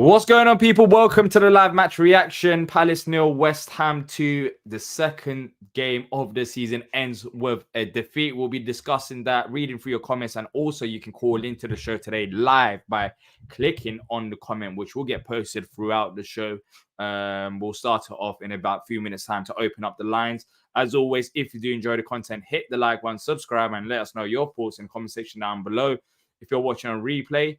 What's going on, people? Welcome to the live match reaction. Palace 0, West Ham 2. The second game of the season ends with a defeat. We'll be discussing that, reading through your comments, and also you can call into the show today live by clicking on the comment, which will get posted throughout the show. We'll start it off in about a few minutes' time to open up the lines. As always, if you do enjoy the content, hit the like button, subscribe, and let us know your thoughts in the comment section down below. If you're watching on replay,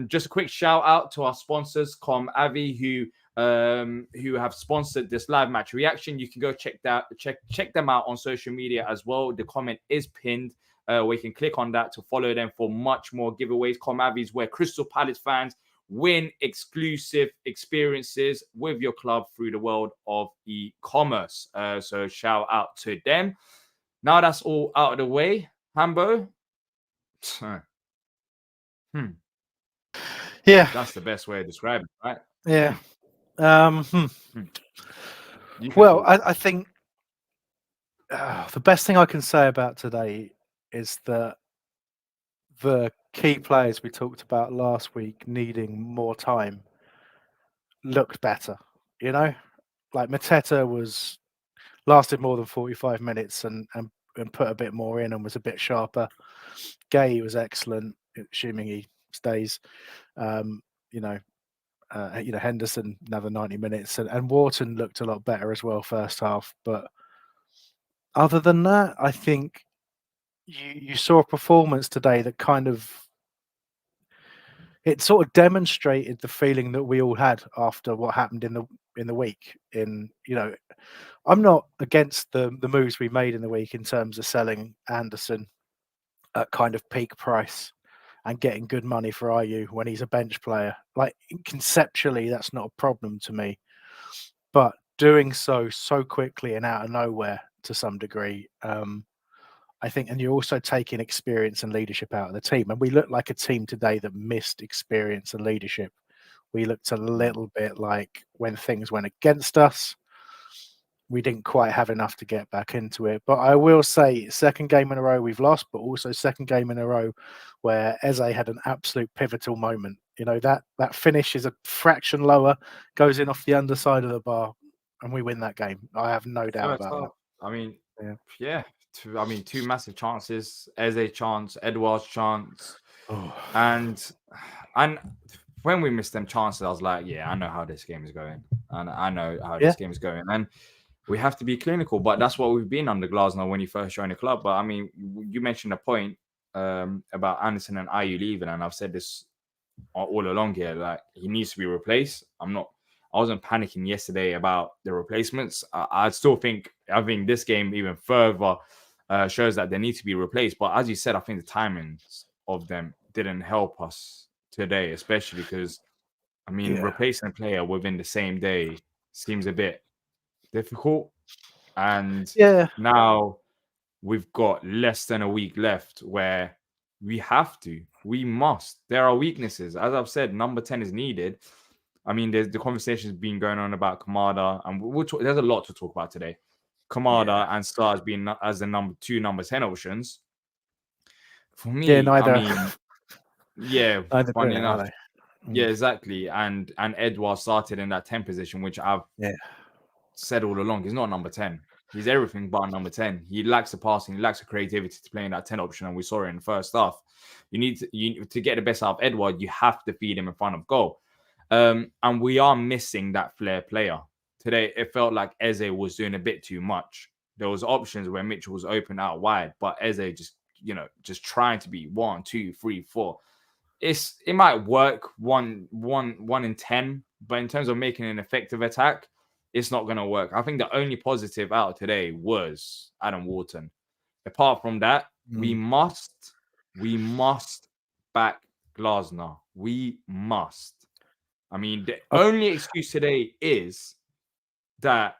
just a quick shout out to our sponsors, ComAve, who have sponsored this live match reaction. You can go check them out on social media as well. The comment is pinned. Where you can click on that to follow them for much more giveaways. ComAve is where Crystal Palace fans win exclusive experiences with your club through the world of e-commerce. So shout out to them. Now that's all out of the way, Hambo. Yeah, That's the best way to describe it, right? yeah. Well, I think the best thing I can say about today is that the key players we talked about last week needing more time looked better. You know, like Mateta lasted more than 45 minutes and put a bit more in and was a bit sharper. Gay was excellent, assuming he stays. Henderson another 90 minutes, and Wharton looked a lot better as well first half. But other than that, I think you saw a performance today that it sort of demonstrated the feeling that we all had after what happened in the week. I'm not against the moves we made in the week in terms of selling Anderson at kind of peak price and getting good money for Ayew when he's a bench player. Like, conceptually, that's not a problem to me. But doing so quickly and out of nowhere to some degree, I think, and you're also taking experience and leadership out of the team. And we looked like a team today that missed experience and leadership. We looked a little bit like when things went against us, we didn't quite have enough to get back into it. But I will say, second game in a row we've lost, but also second game in a row where Eze had an absolute pivotal moment. You know, that finish is a fraction lower, goes in off the underside of the bar, and we win that game. I have no doubt about that. I mean, yeah. Two massive chances. Eze chance, Edouard's chance. And when we missed them chances, I was like, yeah, I know how this game is going. And I know how this game is going. And we have to be clinical, but that's what we've been under Glasner when you first joined the club. But I mean, you mentioned a point about Anderson and Ayew leaving, and I've said this all along here, like, he needs to be replaced. I wasn't panicking yesterday about the replacements. I think this game even further shows that they need to be replaced. But as you said, I think the timings of them didn't help us today, especially because, I mean, replacing a player within the same day seems a bit difficult. And now we've got less than a week left where we must. There are weaknesses. As I've said, number 10 is needed. I mean, there's the conversation's been going on about Kamada, and there's a lot to talk about today. Kamada and Stars being as the number 10 options. For me, neither. I mean, neither funny enough. Yeah, exactly. And Edouard started in that 10 position, which I've said all along. He's not number 10. He's everything but number 10. He lacks the passing, he lacks the creativity to play in that 10 option, and we saw it in the first half. You need to get the best out of Edouard, you have to feed him in front of goal. And we are missing that flair player. Today, it felt like Eze was doing a bit too much. There was options where Mitchell was open out wide, but Eze just trying to be 1, 2, 3, 4. It might work one in 10, but in terms of making an effective attack, it's not going to work. I think the only positive out of today was Adam Wharton. Apart from that, we must back Glasner. We must. I mean, the only excuse today is that,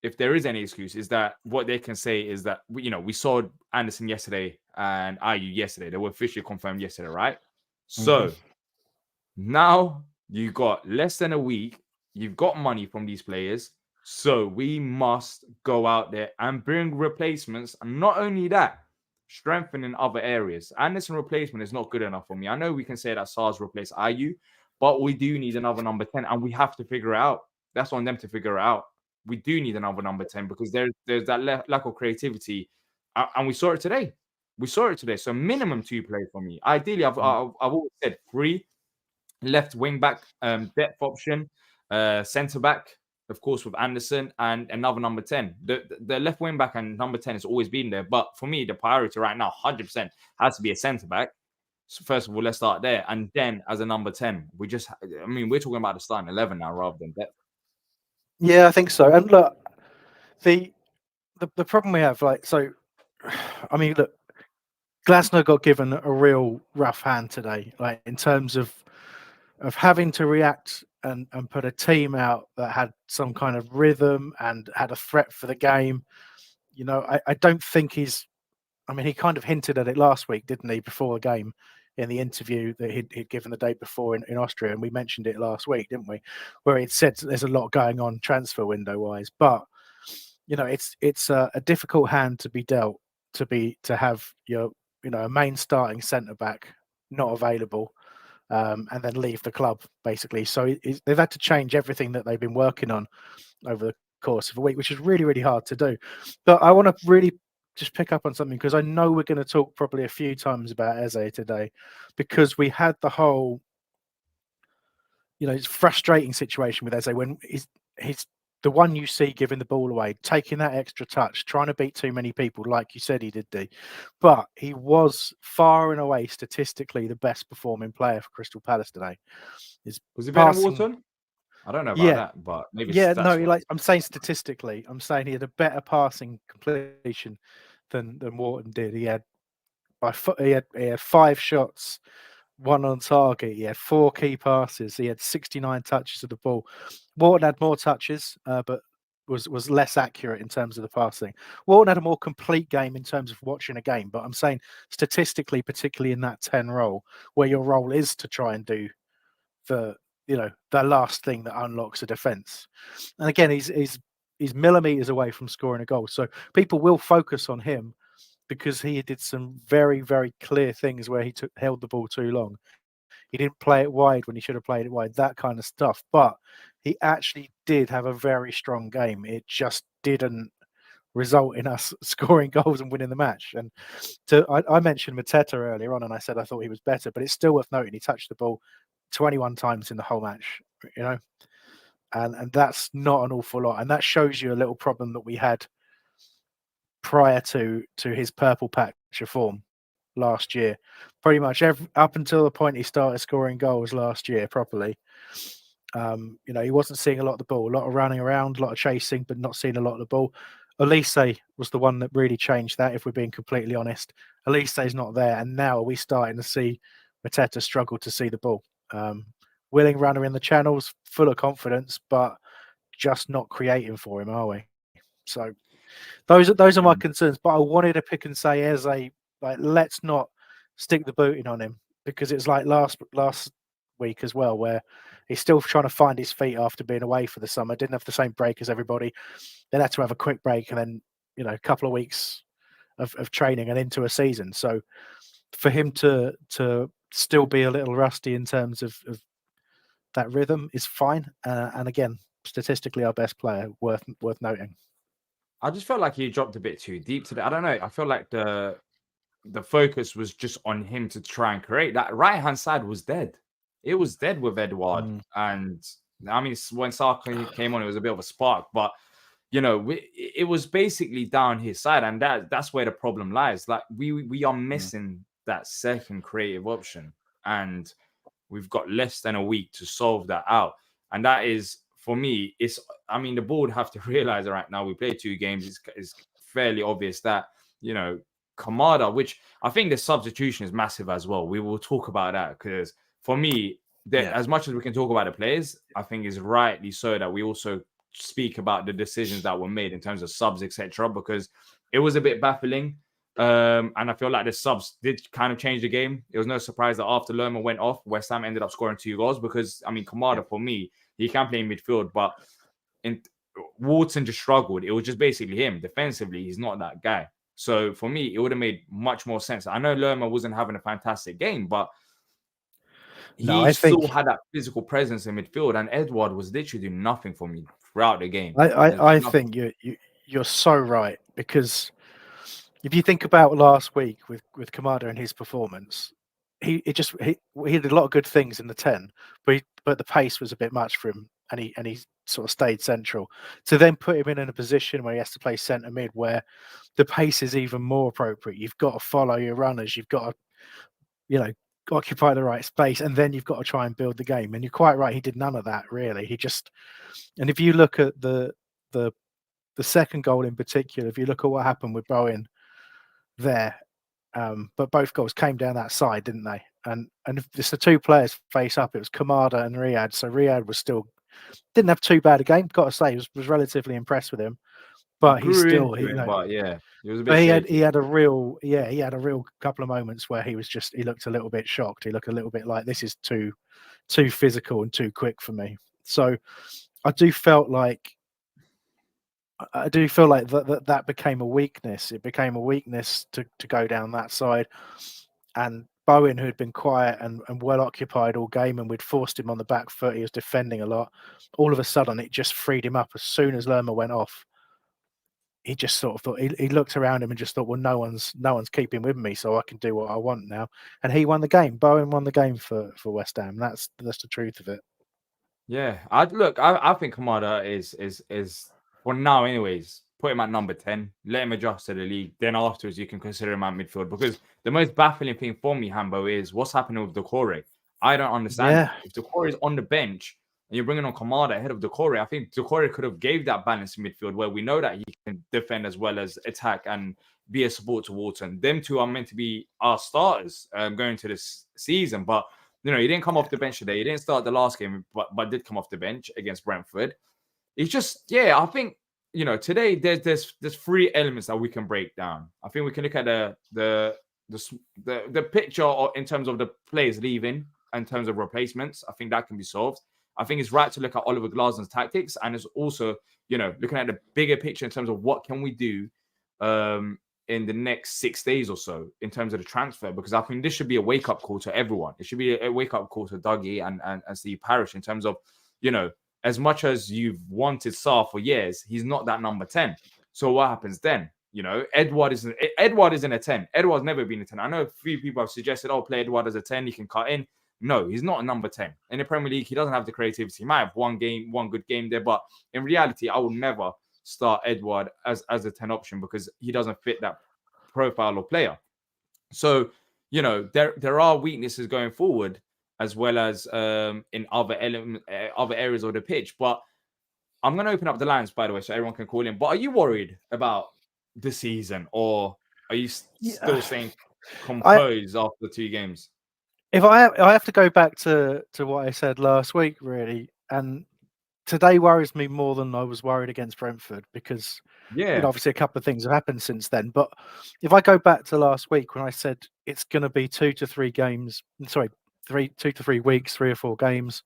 if there is any excuse, is that what they can say is that, we saw Anderson yesterday and Ayew yesterday. They were officially confirmed yesterday, right? So now you've got less than a week. You've got money from these players. So we must go out there and bring replacements. And not only that, strengthen in other areas. Anderson replacement is not good enough for me. I know we can say that SARS replaced Ayew, but we do need another number 10, and we have to figure it out. That's on them to figure it out. We do need another number 10 because there's that lack of creativity, and we saw it today. We saw it today. So minimum 2 players for me. Ideally, I've always said 3 left wing back, depth option, centre back, of course, with Anderson, and another number 10. The left wing back and number 10 has always been there. But for me, the priority right now, 100%, has to be a centre back. So first of all, let's start there. And then as a number 10, we're talking about the starting 11 now rather than depth. Yeah, I think so. And look, the problem we have, like, so, I mean, look, Glasner got given a real rough hand today, like in terms of having to react and put a team out that had some kind of rhythm and had a threat for the game. You know, I don't think he's. I mean, he kind of hinted at it last week, didn't he, before the game, in the interview that he'd given the day before in Austria, and we mentioned it last week, didn't we? Where he'd said there's a lot going on transfer window wise, but you know, it's a difficult hand to be dealt, to have your, you know, a main starting centre back not available, and then leave the club basically. So they've had to change everything that they've been working on over the course of a week, which is really, really hard to do. But I want to really just pick up on something, because I know we're going to talk probably a few times about Eze today, because we had the whole, you know, it's frustrating situation with Eze when he's the one you see giving the ball away, taking that extra touch, trying to beat too many people, like you said he did, D. But he was far and away statistically the best performing player for Crystal Palace today. Was it better than Wharton? I don't know about Yeah, that, but maybe yeah, no, stats wise. like I'm saying statistically, I'm saying he had a better passing completion than Wharton did. He had he had 5 shots, 1 on target. He had 4 key passes. He had 69 touches of the ball. Wharton had more touches, but was less accurate in terms of the passing. Wharton had a more complete game in terms of watching a game, but I'm saying statistically, particularly in that 10 role, where your role is to try and do the, you know, the last thing that unlocks a defense. And again, he's millimeters away from scoring a goal, so people will focus on him because he did some very, very clear things where he held the ball too long. He didn't play it wide when he should have played it wide, that kind of stuff. But he actually did have a very strong game. It just didn't result in us scoring goals and winning the match. And I mentioned Mateta earlier on, and I said I thought he was better, but it's still worth noting he touched the ball 21 times in the whole match, you know, and that's not an awful lot. And that shows you a little problem that we had prior to his purple patch of form last year. Pretty much up until the point he started scoring goals last year properly, you know, he wasn't seeing a lot of the ball, a lot of running around, a lot of chasing, but not seeing a lot of the ball. Elise was the one that really changed that, if we're being completely honest. Elise's not there, and now are we starting to see Mateta struggle to see the ball. Willing runner in the channels, full of confidence, but just not creating for him, are we? So those are my concerns. But I wanted to pick and say, as like, let's not stick the boot in on him, because it's like last week as well, where he's still trying to find his feet after being away for the summer. Didn't have the same break as everybody. Then had to have a quick break, and then, you know, a couple of weeks of training and into a season. So for him to still be a little rusty in terms of that rhythm is fine. And again, statistically our best player, worth noting. I just felt like he dropped a bit too deep today. I don't know. I feel like the focus was just on him to try and create. That right hand side was dead. It was dead with Edouard. And I mean, when Saka came on, it was a bit of a spark, but you know, it was basically down his side, and that's where the problem lies. Like we are missing that second creative option, and we've got less than a week to solve that out. And that is, for me, I mean, the board have to realize it right now. We played 2 games. It's fairly obvious that, you know, Kamada, which I think the substitution is massive as well. We will talk about that, because for me, as much as we can talk about the players, I think it's rightly so that we also speak about the decisions that were made in terms of subs, etc., because it was a bit baffling. And I feel like the subs did kind of change the game. It was no surprise that after Lerma went off, West Ham ended up scoring 2 goals, because, I mean, Kamada, for me, he can play in midfield, but Wharton just struggled. It was just basically him. Defensively, he's not that guy. So for me, it would have made much more sense. I know Lerma wasn't having a fantastic game, but No, he I still think had that physical presence in midfield, and Edward was literally doing nothing for me throughout the game. I, There's I, I nothing. think you're so right, because if you think about last week with Kamada and his performance, he did a lot of good things in the 10, but the pace was a bit much for him, and he sort of stayed central. To then put him in a position where he has to play centre mid, where the pace is even more appropriate. You've got to follow your runners. You've got to, you know, occupy the right space, and then you've got to try and build the game. And you're quite right. He did none of that really. And if you look at the the second goal in particular, if you look at what happened with Bowen there, but both goals came down that side, didn't they? And if it's the two players face up, it was Kamada and Riyad. So Riyad was still didn't have too bad a game. Got to say, was relatively impressed with him. He But he's grew still, into it, but yeah, he was a bit but he shaky. had a real, yeah, he had a real couple of moments where he looked a little bit shocked. He looked a little bit like this is too physical and too quick for me. So I do felt like I do feel like that became a weakness. It became a weakness to go down that side. And Bowen, who had been quiet and well occupied all game, and we'd forced him on the back foot, he was defending a lot. All of a sudden, it just freed him up. As soon as Lerma went off, he just sort of thought he looked around him and just thought, well, no one's keeping with me, so I can do what I want now. And he won the game. Bowen won the game for West Ham. That's the truth of it. Yeah, I think Kamada is for now, anyways. Put him at number 10. Let him adjust to the league. Then afterwards, you can consider him at midfield. Because the most baffling thing for me, Hambo, is what's happening with Decore. I don't understand it. Yeah, If Decore is on the bench and you're bringing on Kamada ahead of Decore, I think Decore could have gave that balance in midfield where we know that he can defend as well as attack and be a support to Wharton. Them two are meant to be our starters going to this season, but he didn't come off the bench today. He didn't start the last game, but did come off the bench against Brentford. It's just, yeah, I think today there's three elements that we can break down. I think we can look at the picture in terms of the players leaving, in terms of replacements. I think that can be solved. I think it's right to look at Oliver Glasner's tactics, and it's also looking at the bigger picture in terms of what can we do in the next 6 days or so in terms of the transfer, because I think this should be a wake-up call to everyone. It should be a wake-up call to Dougie and Steve Parish in terms of, as much as you've wanted Sarr for years, he's not that number 10. So what happens then? Edward isn't a 10. Edward's never been a 10. I know a few people have suggested, play Edward as a 10, he can cut in. No, he's not a number 10. In the Premier League, he doesn't have the creativity. He might have one good game there, but in reality, I will never start Edward as a 10 option because he doesn't fit that profile or player. So, there are weaknesses going forward as well as in other areas of the pitch. But I'm going to open up the lines, by the way, so everyone can call in. But are you worried about the season, or are you still staying composed after 2 games? If I have to go back to what I said last week, really, and today worries me more than I was worried against Brentford, because Yeah, obviously a couple of things have happened since then. But if I go back to last week when I said it's going to be 2 to 3 games, 2 to 3 weeks, 3 or 4 games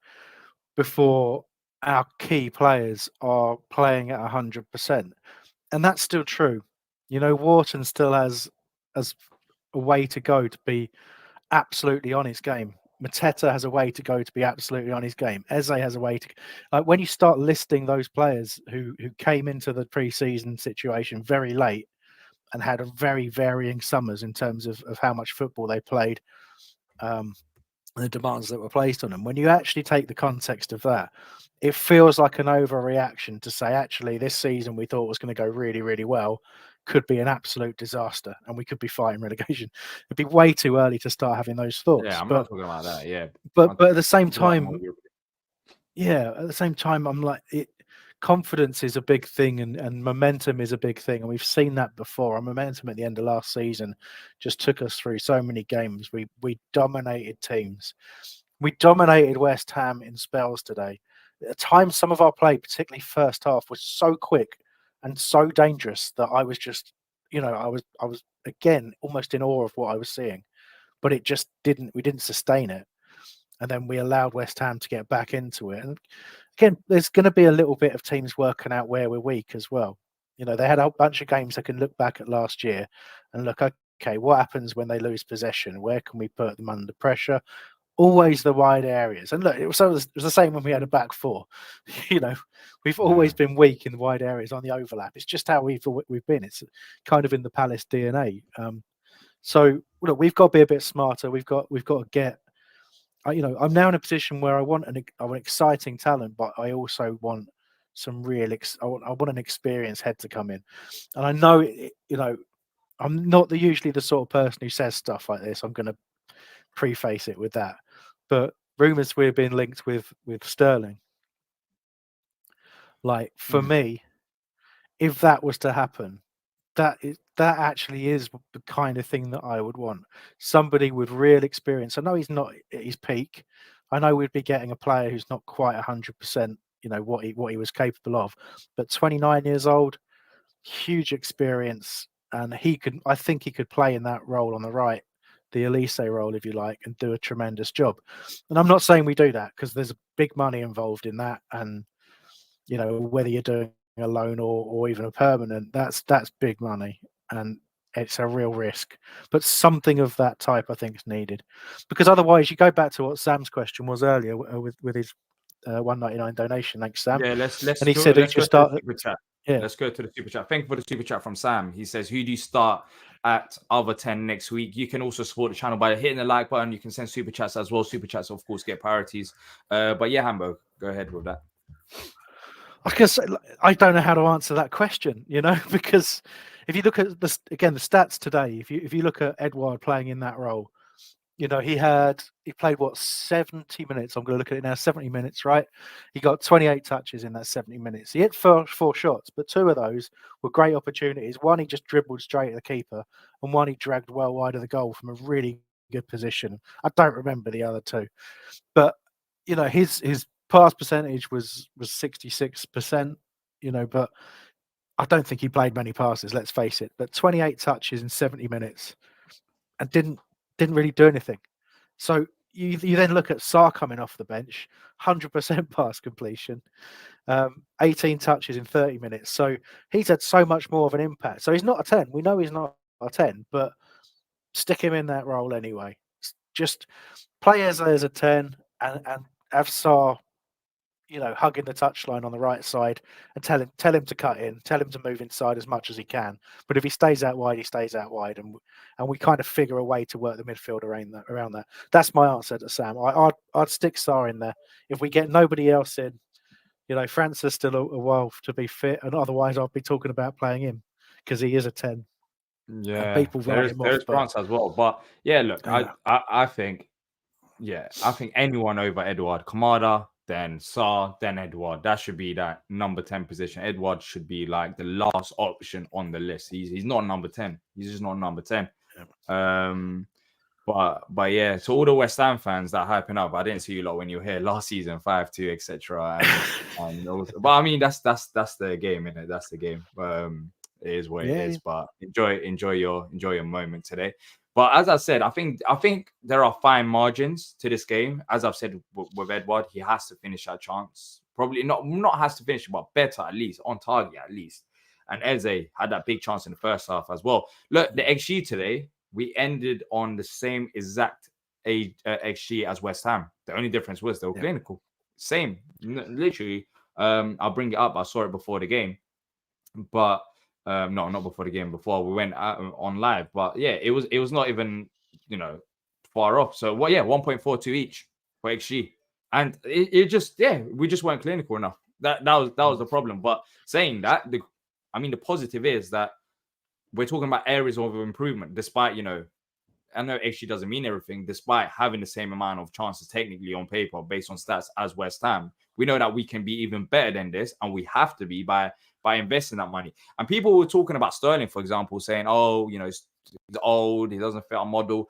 before our key players are playing at 100%, and that's still true. Wharton still has a way to go to be absolutely on his game. Mateta has a way to go to be absolutely on his game. Eze has a way to. When you start listing those players who came into the pre-season situation very late and had a very varying summers in terms of how much football they played, and the demands that were placed on them. When you actually take the context of that, it feels like an overreaction to say, actually, this season we thought was going to go really, really well, could be an absolute disaster, and we could be fighting relegation. It'd be way too early to start having those thoughts. I'm not talking about that. Yeah, But at the same like time, I'm like, confidence is a big thing, and momentum is a big thing, and we've seen that before. Our momentum at the end of last season just took us through so many games. We dominated teams. We dominated West Ham in spells today. At times, some of our play, particularly first half, was so quick and so dangerous that I was just, I was again almost in awe of what I was seeing. But it just didn't. We didn't sustain it, and then we allowed West Ham to get back into it. And again, there's going to be a little bit of teams working out where we're weak as well. They had a bunch of games that can look back at last year and look, okay, what happens when they lose possession? Where can we put them under pressure? always the wide areas. And look, it was the same when we had a back four. You know, we've always Yeah. been weak in the wide areas on the overlap. It's just how we've been. It's kind of in the Palace DNA. So look, we've got to be a bit smarter. We've got to get. I'm now in a position where I want an exciting talent, but I also want some real. I want an experienced head to come in, and I know I'm not usually the sort of person who says stuff like this. I'm going to preface it with that, but rumors we're being linked with Sterling. Like for Mm. me, if that was to happen, that actually is the kind of thing that I would want. Somebody with real experience. I know he's not at his peak. I know we'd be getting a player who's not quite 100%. What he was capable of, but 29 years old, huge experience, and I think he could play in that role on the right, the Elise role, if you like, and do a tremendous job. And I'm not saying we do that because there's big money involved in that, and whether you're doing a loan or even a permanent, that's big money, and it's a real risk. But something of that type, I think, is needed, because otherwise, you go back to what Sam's question was earlier with his 199 donation. Thanks, Sam. Yeah, let's And he said, "Who'd let's you go to the start?" super chat. Yeah. Let's go to the super chat. Thank you for the super chat from Sam. He says, "Who do you start at other 10 next week?" You can also support the channel by hitting the like button. You can send super chats as well. Super chats, of course, get priorities. But yeah, Hambo, go ahead with that. Because I don't know how to answer that question, because if you look at the stats today, if you look at Edouard playing in that role, he played 70 minutes. I'm going to look at it now, 70 minutes, right? He got 28 touches in that 70 minutes. He hit four shots, but two of those were great opportunities. One, he just dribbled straight at the keeper, and one he dragged well wide of the goal from a really good position. I don't remember the other two, but his pass percentage was 66%, but I don't think he played many passes, let's face it. But 28 touches in 70 minutes and didn't really do anything. So you then look at Sarr coming off the bench, 100% pass completion, 18 touches in 30 minutes. So he's had so much more of an impact. So he's not a 10. We know he's not a 10, but stick him in that role anyway. Just play as a 10 and have Sarr, hugging the touchline on the right side, and tell him to cut in, tell him to move inside as much as he can. But if he stays out wide, he stays out wide, and we kind of figure a way to work the midfield around that. That's my answer to Sam. I'd stick Sarr in there. If we get nobody else in, Francis still a while to be fit, and otherwise I'll be talking about playing him because he is a 10, and Yeah, people write there's him off. But France as well. But yeah, look, yeah, I think I think anyone over Edouard, Kamada, then Sarr, then Edouard. That should be that number 10 position. Edouard should be like the last option on the list. He's not number 10. He's just not number 10. Um, but yeah, to all the West Ham fans that are hyping up, I didn't see you lot when you were here last season, 5-2, etc. And also, but I mean that's the game, innit? That's the game. It is what it yeah, is. But enjoy your moment today. But as I said, I think there are fine margins to this game. As I've said with Edouard, he has to finish that chance. Probably not has to finish, but better at least, on target at least. And Eze had that big chance in the first half as well. Look, the XG today, we ended on the same exact XG as West Ham. The only difference was they were clinical. Same. Literally, I'll bring it up. I saw it before the game. But no, not before the game. Before we went on live, but yeah, it was not even far off. So 1.42 each for XG, and it just we just weren't clinical enough. That was the problem. But saying that, the positive is that we're talking about areas of improvement, despite I know XG doesn't mean everything, despite having the same amount of chances technically on paper based on stats as West Ham. We know that we can be even better than this, and we have to be by investing that money. And people were talking about Sterling, for example, saying, "Oh, he's old, he doesn't fit our model."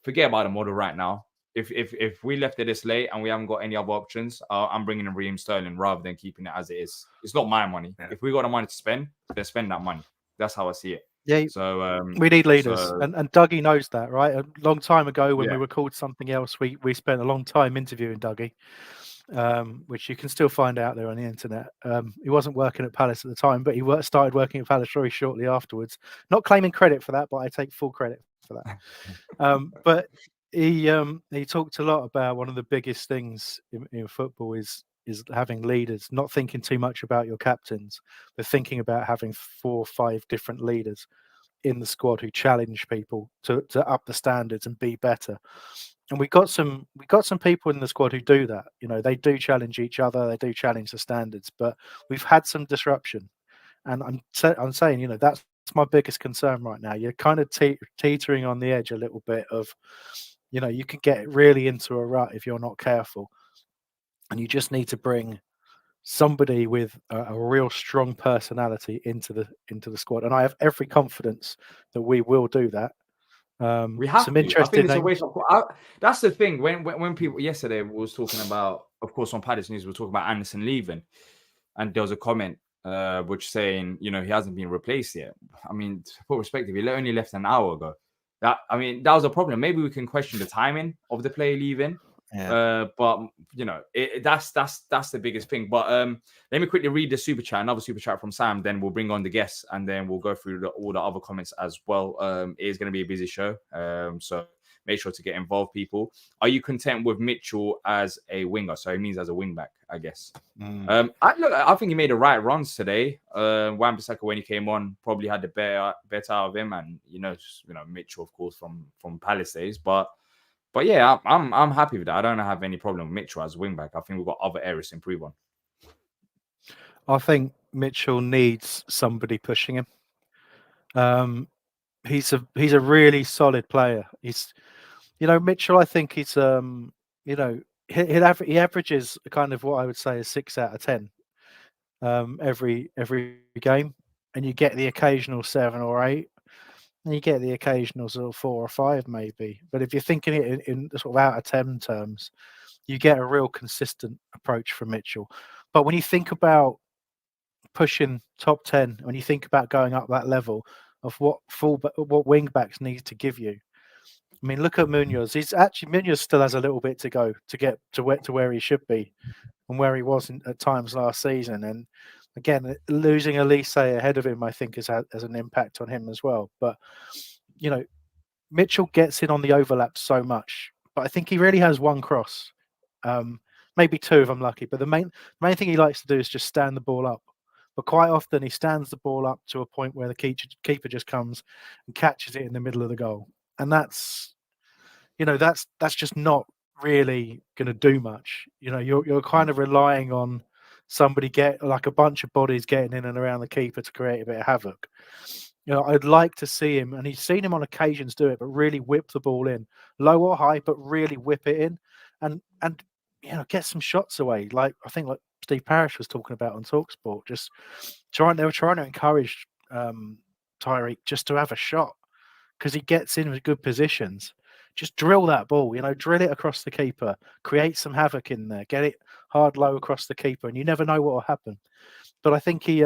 Forget about the model right now. If we left it this late and we haven't got any other options, I'm bringing in Raheem Sterling rather than keeping it as it is. It's not my money. Yeah. If we got the money to spend, then spend that money. That's how I see it. Yeah. So we need leaders, and Dougie knows that, right? A long time ago, when we were called something else, we spent a long time interviewing Dougie, which you can still find out there on the internet. He wasn't working at Palace at the time, but he started working at Palace very shortly afterwards. Not claiming credit for that, but I take full credit for that. But he talked a lot about one of the biggest things in football is having leaders, not thinking too much about your captains, but thinking about having 4 or 5 different leaders in the squad who challenge people to up the standards and be better. And we got some people in the squad who do that. You know, they do challenge each other, they do challenge the standards, but we've had some disruption. And I'm saying, you know, that's my biggest concern right now. You're kind of teetering on the edge a little bit of, you know, you can get really into a rut if you're not careful, and you just need to bring somebody with a real strong personality into the squad. And I have every confidence that we will do that. We have Some to. I think interesting it's a names. waste of. That's the thing. When people yesterday was talking about, of course, on Palace News, we were talking about Anderson leaving, and there was a comment which saying, you know, he hasn't been replaced yet. I mean, to put perspective, he only left an hour ago. That was a problem. Maybe we can question the timing of the player leaving. Yeah. But you know, that's the biggest thing. But let me quickly read the super chat, another super chat from Sam. Then we'll bring on the guests, and then we'll go through all the other comments as well. It is going to be a busy show, so make sure to get involved, people. Are you content with Mitchell as a winger? So it means as a wing back, I guess. I think he made the right runs today. Wan-Bissaka, when he came on, probably had the better out of him, and Mitchell, of course, from Palace days. But yeah, I'm happy with that. I don't have any problem with Mitchell as wing back. I think we've got other areas to improve on. I think Mitchell needs somebody pushing him. He's a really solid player. Mitchell. I think he's he averages kind of what I would say is 6 out of 10 every game, and you get the occasional 7 or 8, and you get the occasional sort of 4 or 5 maybe. But if you're thinking it in sort of out of 10 terms, you get a real consistent approach from Mitchell. But when you think about pushing top 10, when you think about going up that level of what wing backs need to give you, I mean, look at Munoz. Munoz still has a little bit to go to get to where he should be and where he was at times last season. And again, losing Elise ahead of him, I think, has an impact on him as well. But Mitchell gets in on the overlap so much, but I think he really has one cross, maybe 2 if I'm lucky. But the main thing he likes to do is just stand the ball up. But quite often he stands the ball up to a point where the keeper just comes and catches it in the middle of the goal, and that's just not really going to do much. You're kind of relying on somebody like a bunch of bodies getting in and around the keeper to create a bit of havoc. I'd like to see him, and he's seen him on occasions do it, but really whip the ball in, low or high, but really whip it in, and get some shots away. Like I think, like Steve Parish was talking about on TalkSport, they were trying to encourage Tyreek just to have a shot because he gets in with good positions. Just drill that ball, drill it across the keeper, create some havoc in there, get it hard low across the keeper, and you never know what will happen. But I think he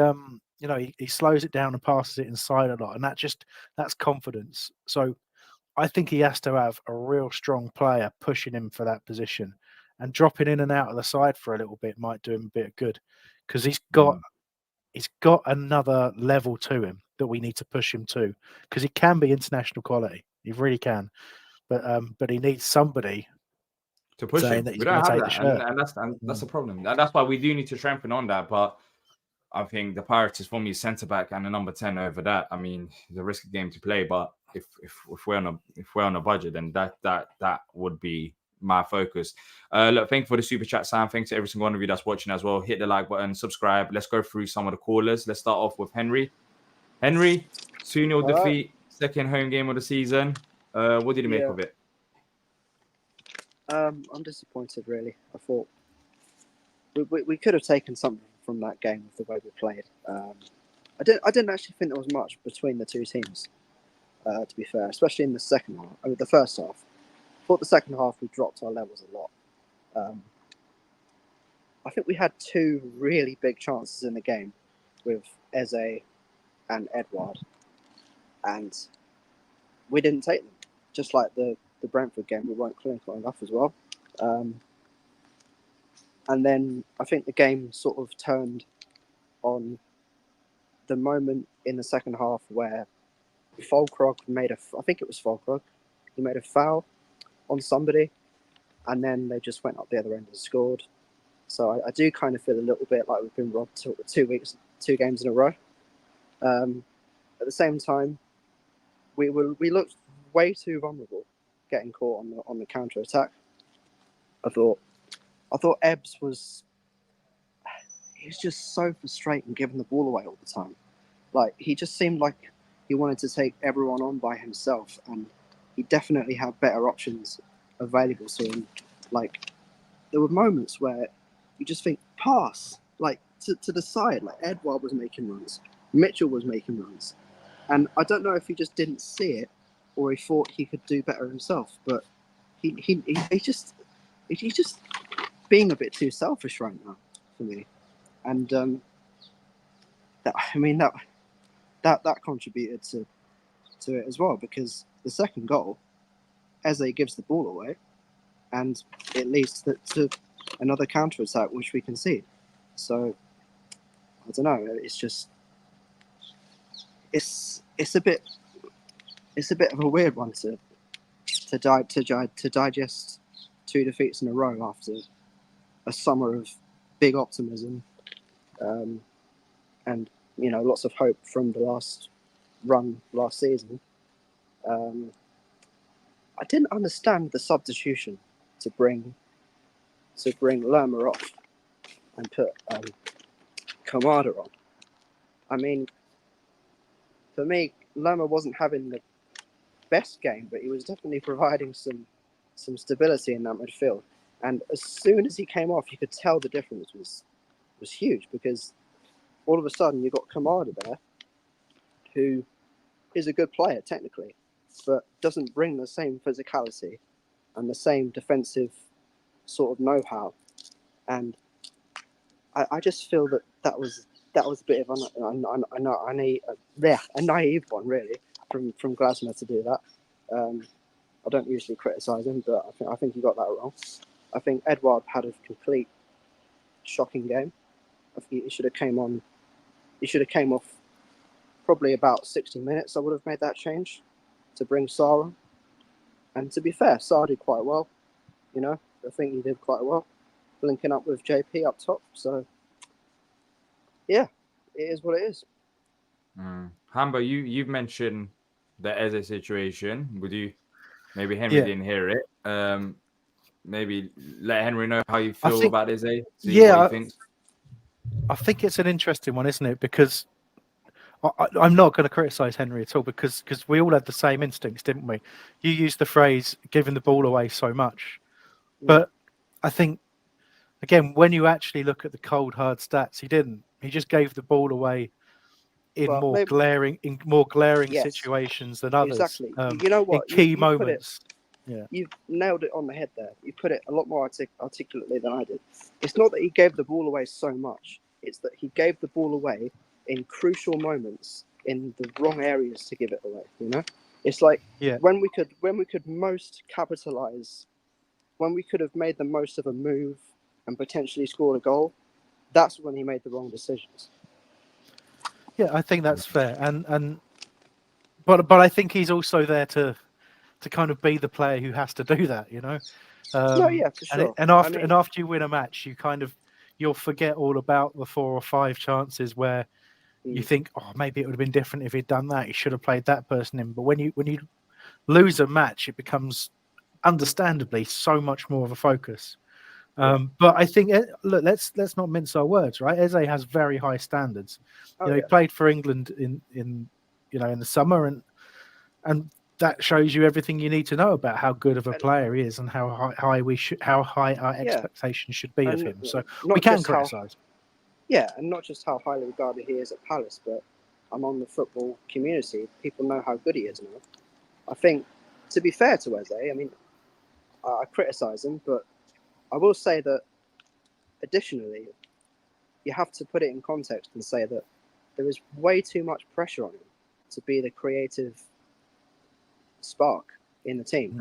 slows it down and passes it inside a lot, and that's confidence. So I think he has to have a real strong player pushing him for that position, and dropping in and out of the side for a little bit might do him a bit of good because he's got another level to him that we need to push him to, because he can be international quality. He really can, but he needs somebody To push saying him, that he's we going don't to have take the that, and, shirt. and that's a problem. That's why we do need to strengthen on that. But I think the priorities for me is centre back and the number 10 over that. I mean, it's a risky game to play, but if we're on a budget, then that would be my focus. Look, thank you for the super chat, Sam. Thanks to every single one of you that's watching as well. Hit the like button, subscribe. Let's go through some of the callers. Let's start off with Henry. Henry, 2-0 defeat, second home game of the season. What did you make of it? I'm disappointed, really. I thought we could have taken something from that game with the way we played. I didn't actually think there was much between the two teams, to be fair, especially in the second half. I mean, the first half. I thought the second half we dropped our levels a lot. I think we had 2 really big chances in the game with Eze and Edouard, and we didn't take them. Just like the Brentford game, we weren't clinical enough as well. And then I think the game sort of turned on the moment in the second half where Fulkrog made he made a foul, on somebody, and then they just went up the other end and scored. So I do kind of feel a little bit like we've been robbed 2 games in a row. At the same time, we looked way too vulnerable, getting caught on the counter attack. I thought Ebbs was just so frustrating giving the ball away all the time. Like, he just seemed like he wanted to take everyone on by himself, and he definitely had better options available to him. Like, there were moments where you just think, pass, like, to the side. Like, Edouard was making runs, Mitchell was making runs, and I don't know if he just didn't see it or he thought he could do better himself, but he's just being a bit too selfish right now for me. And that contributed to it as well, because the second goal, Eze gives the ball away, and it leads to another counter attack which we concede. So I don't know. It's just it's a bit of a weird one to digest 2 defeats in a row after a summer of big optimism, and lots of hope from the last season. I didn't understand the substitution to bring Lerma off and put Kamada on. I mean, for me, Lerma wasn't having the best game, but he was definitely providing some stability in that midfield. And as soon as he came off, you could tell the difference was huge, because all of a sudden you got Kamada there, who is a good player technically, but doesn't bring the same physicality and the same defensive sort of know-how. And I just feel that was a bit of a naive one, really, from Glasner to do that. I don't usually criticise him, but I think he got that wrong. I think Edouard had a complete shocking game. I think he should have came on. He should have came off probably about 60 minutes. I would have made that change to bring Sarr on. And to be fair, Sarr did quite well. I think he did quite well, linking up with JP up top. So yeah, it is what it is. Hamber, you've mentioned the Eze situation. Would you? Maybe Henry didn't hear it. Maybe let Henry know how you feel about Eze. See what he thinks. I think it's an interesting one, isn't it? Because I'm not going to criticise Henry at all, because we all had the same instincts, didn't we? You used the phrase "giving the ball away so much," but I think, again, when you actually look at the cold hard stats, he didn't. He just gave the ball away in more glaring situations than others. Exactly. You know what? In key moments. You've nailed it on the head there. You put it a lot more articulately than I did. It's not that he gave the ball away so much. It's that he gave the ball away in crucial moments in the wrong areas to give it away. It's like when we could most capitalize, when we could have made the most of a move and potentially scored a goal, that's when he made the wrong decisions. Yeah, I think that's fair, but I think he's also there to kind of be the player who has to do that, No, yeah, for sure. And after you win a match, you'll forget all about the 4 or 5 chances where you think, oh, maybe it would have been different if he'd done that. He should have played that person in. But when you lose a match, it becomes understandably so much more of a focus. But I think, look, let's not mince our words, right? Eze has very high standards. He played for England in the summer, and that shows you everything you need to know about how good of a player he is and how high our expectations should be of him. So we can criticise. Yeah, and not just how highly regarded he is at Palace, but among the football community, people know how good he is now. I think, to be fair to Eze, I mean, I criticise him, but I will say that, additionally, you have to put it in context and say that there is way too much pressure on him to be the creative spark in the team.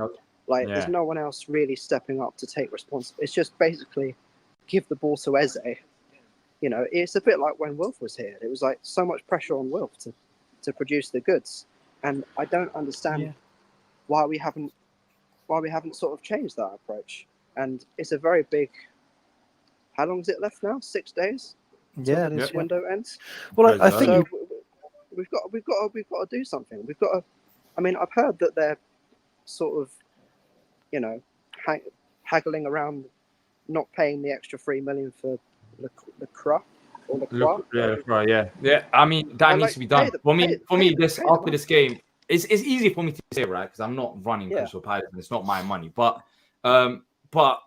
There's no one else really stepping up to take responsibility. It's just basically give the ball to Eze. It's a bit like when Wilf was here. It was like so much pressure on Wilf to produce the goods, and I don't understand why we haven't why we haven't sort of changed that approach. And it's a very big. How long is it left now? 6 days. Yeah, till the window ends. Well, I think so we've got to do something. We've got to. I mean, I've heard that they're sort of, haggling around, not paying the extra $3 million for Lacroix. Yeah. I mean, that needs to be done. For me, after this game, it's easy for me to say, right? Because I'm not running Crystal Palace, and it's not my money. But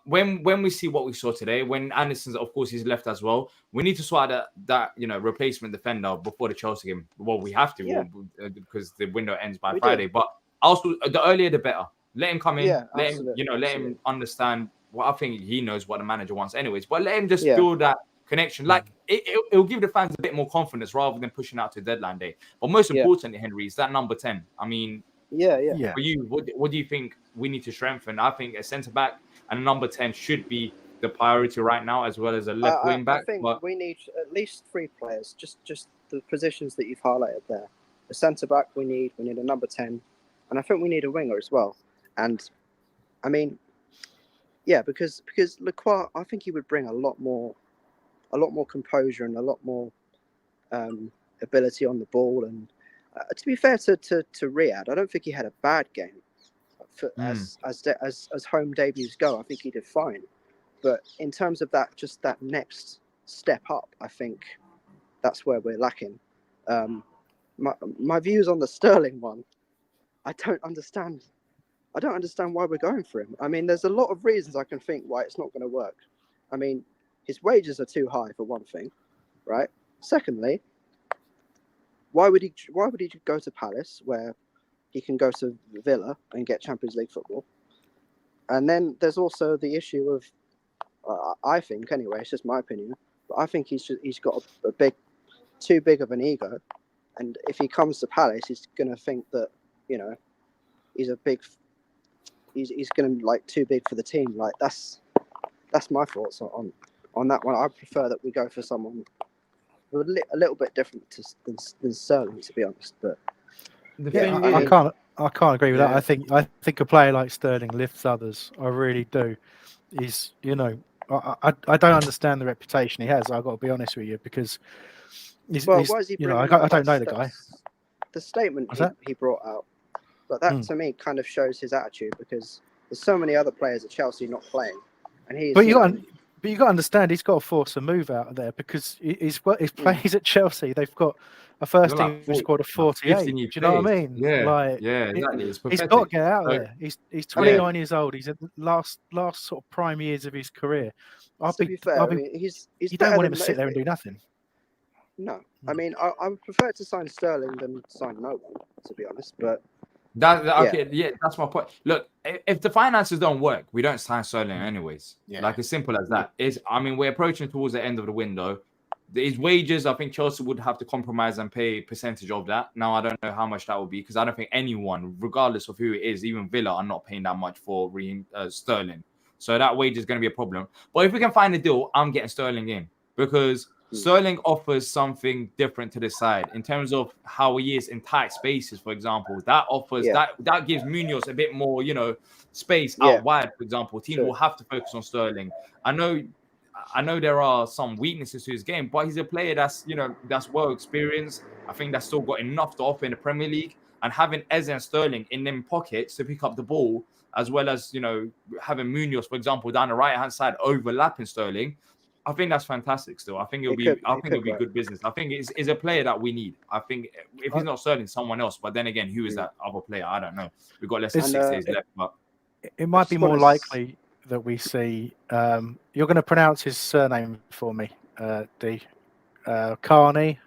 when we see what we saw today, when Anderson's, of course, he's left as well, we need to sort out that replacement defender before the Chelsea game. Well, we have to because the window ends by Friday. But also, the earlier the better. Let him come in. Let him understand. Well, I think he knows what the manager wants, anyways. But let him just build that connection. Like it'll give the fans a bit more confidence rather than pushing out to deadline day. But most importantly, Henry, is that number 10. I mean, for you, what do you think we need to strengthen? I think a centre back and a number 10 should be the priority right now, as well as a left wing back. I think we need at least 3 players. Just the positions that you've highlighted there. A centre back we need a number 10, and I think we need a winger as well. And I mean, because Lacroix, I think he would bring a lot more composure and a lot more ability on the ball. And to be fair to Riyad, I don't think he had a bad game. As home debuts go, I think he did fine. But in terms of that next step up, I think that's where we're lacking. My views on the Sterling one, I don't understand why we're going for him. I mean, there's a lot of reasons I can think why it's not going to work. I mean, his wages are too high, for one thing, right? Secondly, why would he go to Palace where he can go to Villa and get Champions League football? And then there's also the issue of, I think anyway, it's just my opinion, but I think he's got too big of an ego, and if he comes to Palace, he's going to think that he's going to like too big for the team. Like that's my thoughts on that one. I prefer that we go for someone a little bit different than Sterling, to be honest. But I can't agree with that. I think a player like Sterling lifts others. I really do. He's I don't understand the reputation he has. I've got to be honest with you, because why is he bringing I don't know the guy. The statement he brought out, but that to me kind of shows his attitude, because there's so many other players at Chelsea not playing, and he's. But you got to understand, he's got to force a move out of there, because his plays at Chelsea, they've got a first team squad of 48. Do you know what I mean? Exactly. He's got to get out of there. He's 29 years old. He's at the last sort of prime years of his career. To be fair, he's you don't want him to sit there and do nothing. No, I mean, I would prefer to sign Sterling than sign no one, to be honest. But that's my point. Look, if the finances don't work, we don't sign Sterling anyways. Like, as simple as that. We're approaching towards the end of the window. His wages, I think Chelsea would have to compromise and pay a percentage of that. Now, I don't know how much that would be, because I don't think anyone, regardless of who it is, even Villa, are not paying that much for Sterling. So that wage is going to be a problem. But if we can find a deal, I'm getting Sterling in, because Sterling offers something different to the side in terms of how he is in tight spaces, for example. That offers that gives Munoz a bit more, space out wide, for example. Team will have to focus on Sterling. I know there are some weaknesses to his game, but he's a player that's well experienced. I think that's still got enough to offer in the Premier League. And having Eze and Sterling in them pockets to pick up the ball, as well as having Munoz, for example, down the right hand side overlapping Sterling, I think that's fantastic. Still, I think it'll be good business. I think it's a player that we need. I think if he's not Sterling, someone else. But then again, who is that other player? I don't know. We've got less than 6 days left. But it might be more likely that we see. You're going to pronounce his surname for me, D. Carney.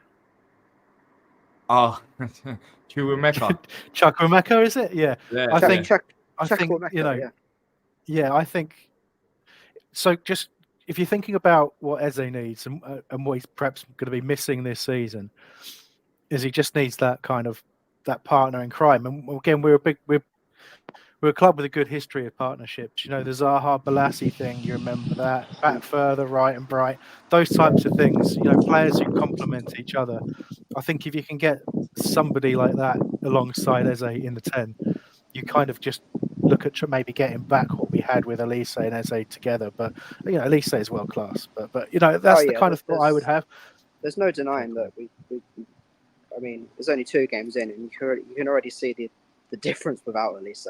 Chukwuemeka. Chukwuemeka, is it? Yeah. I think I think so. Just if you're thinking about what Eze needs and what he's perhaps going to be missing this season, is he just needs that kind of that partner in crime. And again, we're a club with a good history of partnerships. The Zaha Balassi thing, you remember that? Back further, right and bright. Those types of things, players who complement each other. I think if you can get somebody like that alongside Eze in the 10, you kind of just look at maybe getting back what we had with Elise and Eze together. But Elise is world class. But that's the kind of thought I would have. There's no denying that we I mean, there's only 2 games in, and you can already see the difference without Elise.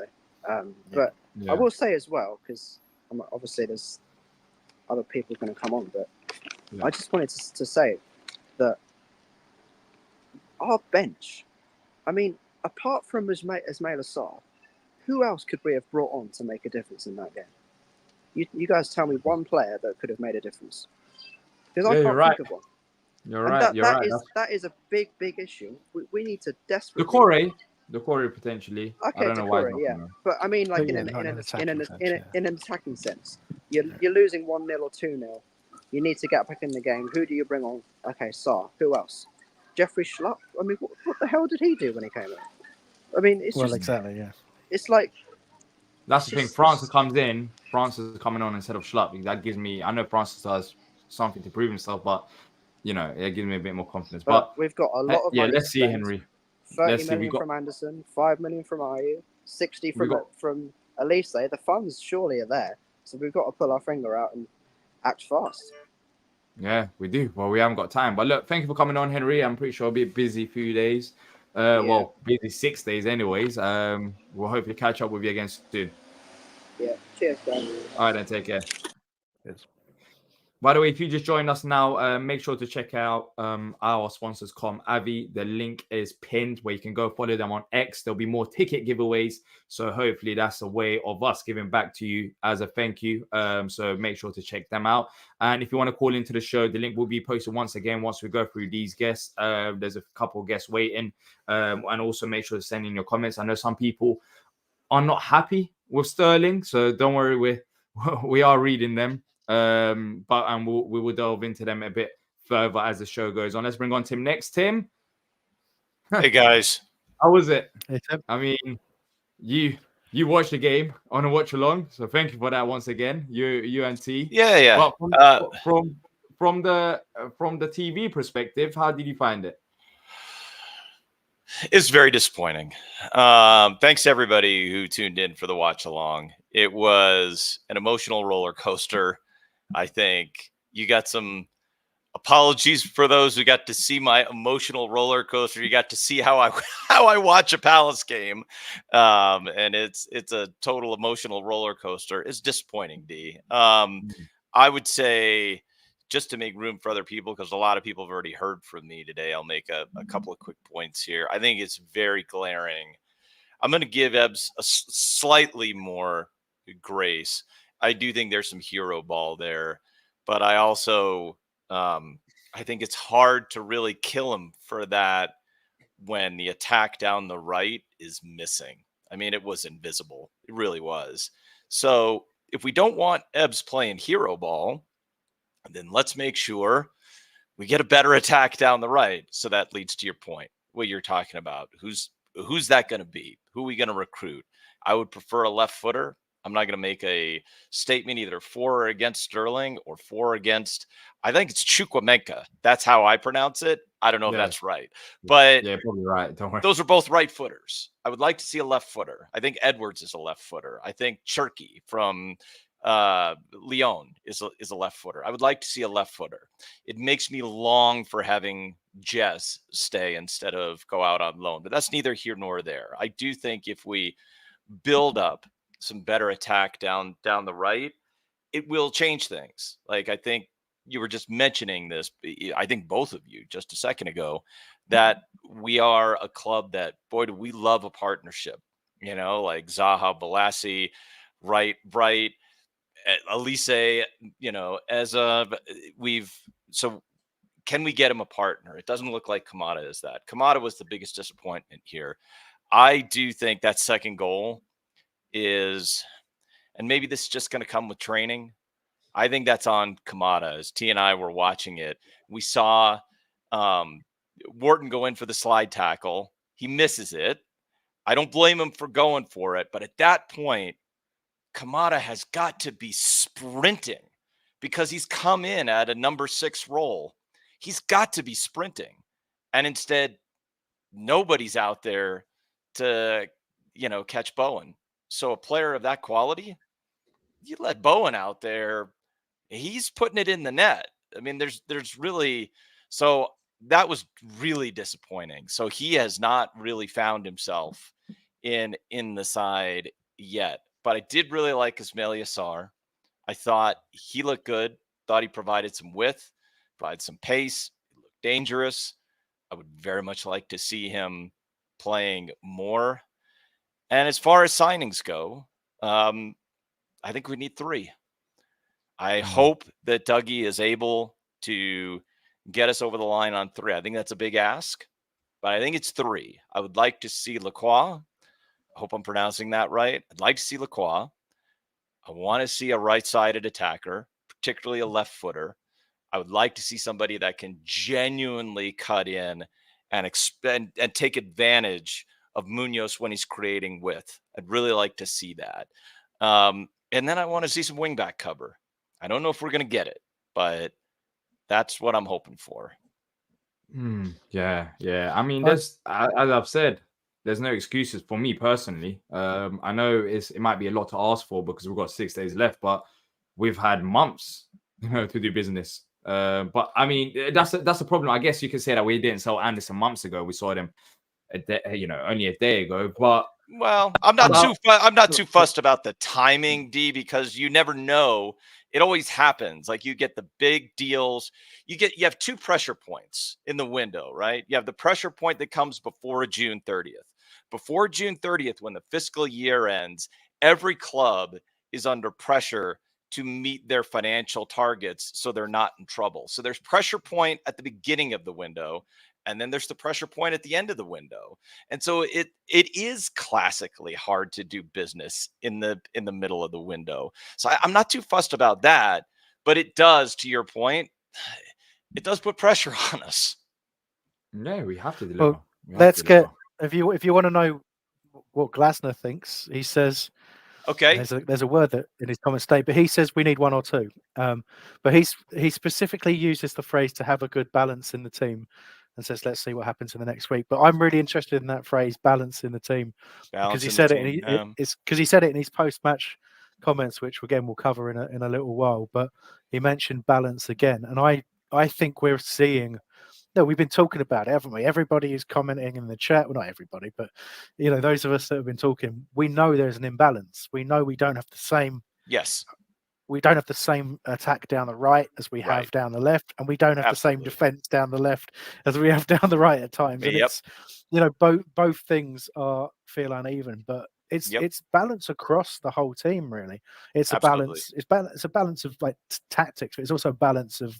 But I will say as well, because obviously there's other people going to come on, but I just wanted to say that our bench, I mean, apart from Ismail Assar, who else could we have brought on to make a difference in that game? You guys tell me one player that could have made a difference. Because I can't think of one. You're right. That is a big issue. We need to desperately. The Corey potentially. Okay, I don't know why. Yeah, but I mean, like in an attacking sense, you're losing 1-0 or 2-0. You need to get back in the game. Who do you bring on? Okay, Saar. Who else? Jeffrey Schlupp. I mean, what the hell did he do when he came in? I mean, it's just exactly, yeah. It's like that's the thing. Francis comes in. Francis is coming on instead of Schlupp. That gives me. I know Francis has something to prove himself, but it gives me a bit more confidence. But we've got a lot of money. Let's see, Henry. 30 million from Anderson, 5 million from Ayew, 60 from Elise. The funds surely are there, so we've got to pull our finger out and act fast. Yeah, we do. Well, we haven't got time, but look, thank you for coming on, Henry. I'm pretty sure I'll be a busy few days. Well, busy 6 days, anyways. We'll hopefully catch up with you again soon. Yeah. Cheers, guys. All right, then. Take care. Yes. By the way, if you just joined us now, make sure to check out our sponsors, ComAve. The link is pinned where you can go follow them on X. There'll be more ticket giveaways. So hopefully that's a way of us giving back to you as a thank you. So make sure to check them out. And if you want to call into the show, the link will be posted once again once we go through these guests. There's a couple of guests waiting. And also make sure to send in your comments. I know some people are not happy with Sterling. So don't worry, we are reading them. But we will delve into them a bit further as the show goes on. Let's bring on Tim next. Tim, hey guys, how was it? Hey, Tim. I mean, you watched the game on a watch along, so thank you for that once again. You and T. Yeah. But from the TV perspective, how did you find it? It's very disappointing. Thanks to everybody who tuned in for the watch along. It was an emotional roller coaster. I think you got some apologies for those who got to see my emotional roller coaster. You got to see how I watch a Palace game, and it's a total emotional roller coaster. It's disappointing, D. I would say, just to make room for other people, because a lot of people have already heard from me today, I'll make a couple of quick points here. I think it's very glaring. I'm going to give Ebbs a slightly more grace. I do think there's some hero ball there, but I also I think it's hard to really kill him for that when the attack down the right is missing. I mean, it was invisible. It really was. So if we don't want Ebbs playing hero ball, then let's make sure we get a better attack down the right. So that leads to your point, what you're talking about. Who's that going to be? Who are we going to recruit? I would prefer a left footer. I'm not going to make a statement either for or against Sterling or for or against. I think it's Chukwuemeka. That's how I pronounce it. I don't know if that's right, but yeah, probably right. Don't worry. Those are both right footers. I would like to see a left footer. I think Edwards is a left footer. I think Cherky from Lyon is a left footer. I would like to see a left footer. It makes me long for having Jess stay instead of go out on loan, but that's neither here nor there. I do think if we build up some better attack down the right, it will change things. Like I think you were just mentioning this, I think both of you just a second ago, that we are a club that, boy, do we love a partnership, like Zaha, Balassi, right, Elise, so can we get him a partner? It doesn't look like Kamada is that. Kamada was the biggest disappointment here. I do think that second goal is, and maybe this is just going to come with training, I think that's on Kamada. As T and I were watching it, we saw Wharton go in for the slide tackle. He misses it. I don't blame him for going for it, but at that point, Kamada has got to be sprinting because he's come in at a number 6 role. He's got to be sprinting. And instead, nobody's out there to, catch Bowen. So a player of that quality, you let Bowen out there, he's putting it in the net. I mean, there's really, so that was really disappointing. So he has not really found himself in the side yet. But I did really like Ismail Yassar. I thought he looked good. Thought he provided some width, provided some pace. He looked dangerous. I would very much like to see him playing more. And as far as signings go, I think we need 3. I hope that Dougie is able to get us over the line on 3. I think that's a big ask, but I think it's 3. I would like to see Lacroix. I hope I'm pronouncing that right. I'd like to see Lacroix. I want to see a right-sided attacker, particularly a left footer. I would like to see somebody that can genuinely cut in and take advantage of Munoz when he's creating width. I'd really like to see that. And then I want to see some wingback cover. I don't know if we're going to get it, but that's what I'm hoping for. Yeah. I mean, as I've said, there's no excuses for me personally. I know it might be a lot to ask for because we've got 6 days left, but we've had months, to do business. But I mean, that's a problem. I guess you could say that we didn't sell Anderson months ago. We saw them, only a day ago. But well, I'm not too fussed about the timing, D, because you never know. It always happens. Like you get the big deals. You have 2 pressure points in the window, right? You have the pressure point that comes before June 30th. Before June 30th, when the fiscal year ends, every club is under pressure to meet their financial targets so they're not in trouble. So there's pressure point at the beginning of the window, and then there's the pressure point at the end of the window. And so it is classically hard to do business in the middle of the window. So I'm not too fussed about that, but it does, to your point, it does put pressure on us. No, we have to deliver. Well, if you want to know what Glasner thinks, he says, okay, there's a word that in his comment state, but he says we need 1 or 2. But he specifically uses the phrase to have a good balance in the team, and says let's see what happens in the next week. But I'm really interested in that phrase, balance in the team, because he said it. It's because he said it in his post-match comments, which again we'll cover in a little while. But he mentioned balance again, and I think we're seeing. No, we've been talking about it, haven't we? Everybody is commenting in the chat. Well, not everybody, but those of us that have been talking, we know there's an imbalance. We know we don't have the same. Yes. We don't have the same attack down the right as we have down the left, and we don't have the same defense down the left as we have down the right at times. And it's, both things feel uneven, but it's balance across the whole team. Really, it's a balance. It's a balance of like tactics, but it's also a balance of,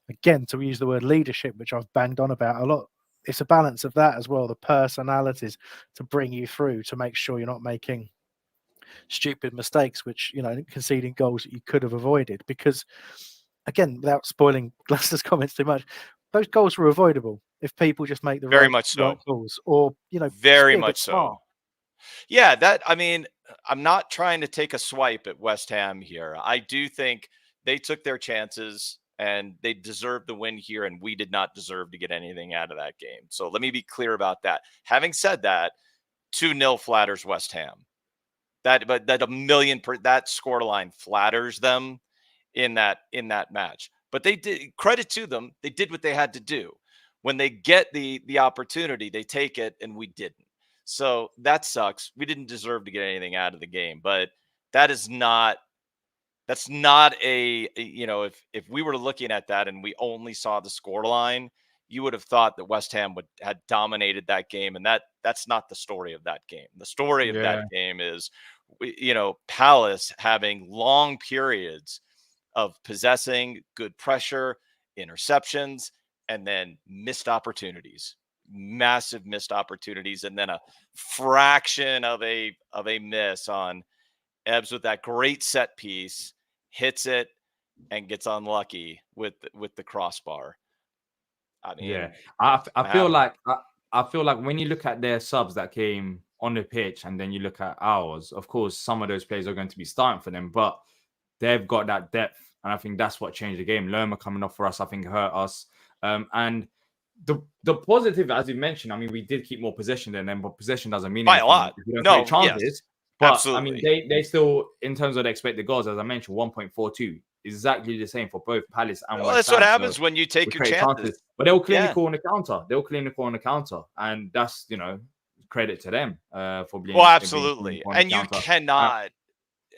again, to use the word leadership, which I've banged on about a lot. It's a balance of that as well. The personalities to bring you through, to make sure you're not making stupid mistakes, which, conceding goals that you could have avoided. Because, again, without spoiling Glasner's comments too much, those goals were avoidable if people just make the right calls, or very much so. Yeah, I mean, I'm not trying to take a swipe at West Ham here. I do think they took their chances and they deserved the win here, and we did not deserve to get anything out of that game. So let me be clear about that. Having said that, 2-0 flatters West Ham. That scoreline flatters them in that match. But they did, credit to them, they did what they had to do. When they get the opportunity, they take it, and we didn't. So that sucks. We didn't deserve to get anything out of the game, but that's not a, if we were looking at that and we only saw the scoreline, you would have thought that West Ham had dominated that game. And that's not the story of that game. The story of that game is, Palace having long periods of possessing, good pressure, interceptions, and then missed opportunities, massive missed opportunities. And then a fraction of a miss on Ebbs with that great set piece, hits it and gets unlucky with the crossbar. I mean, I feel like when you look at their subs that came on the pitch and then you look at ours, of course, some of those players are going to be starting for them, but they've got that depth. And I think that's what changed the game. Lerma coming off for us, I think, hurt us. And the positive, as you mentioned, I mean, we did keep more possession than them, but possession doesn't mean by anything. a lot. No, chances. Yes. But I mean, Absolutely. they still, in terms of the expected goals, as I mentioned, 1.42, exactly the same for both Palace and Well, West that's what Ham. happens So when you take we your create chances. chances, but they'll clean the Yeah. corner counter. They'll clean the corner counter, and that's credit to them for being. Well, being absolutely. on the And you counter. cannot,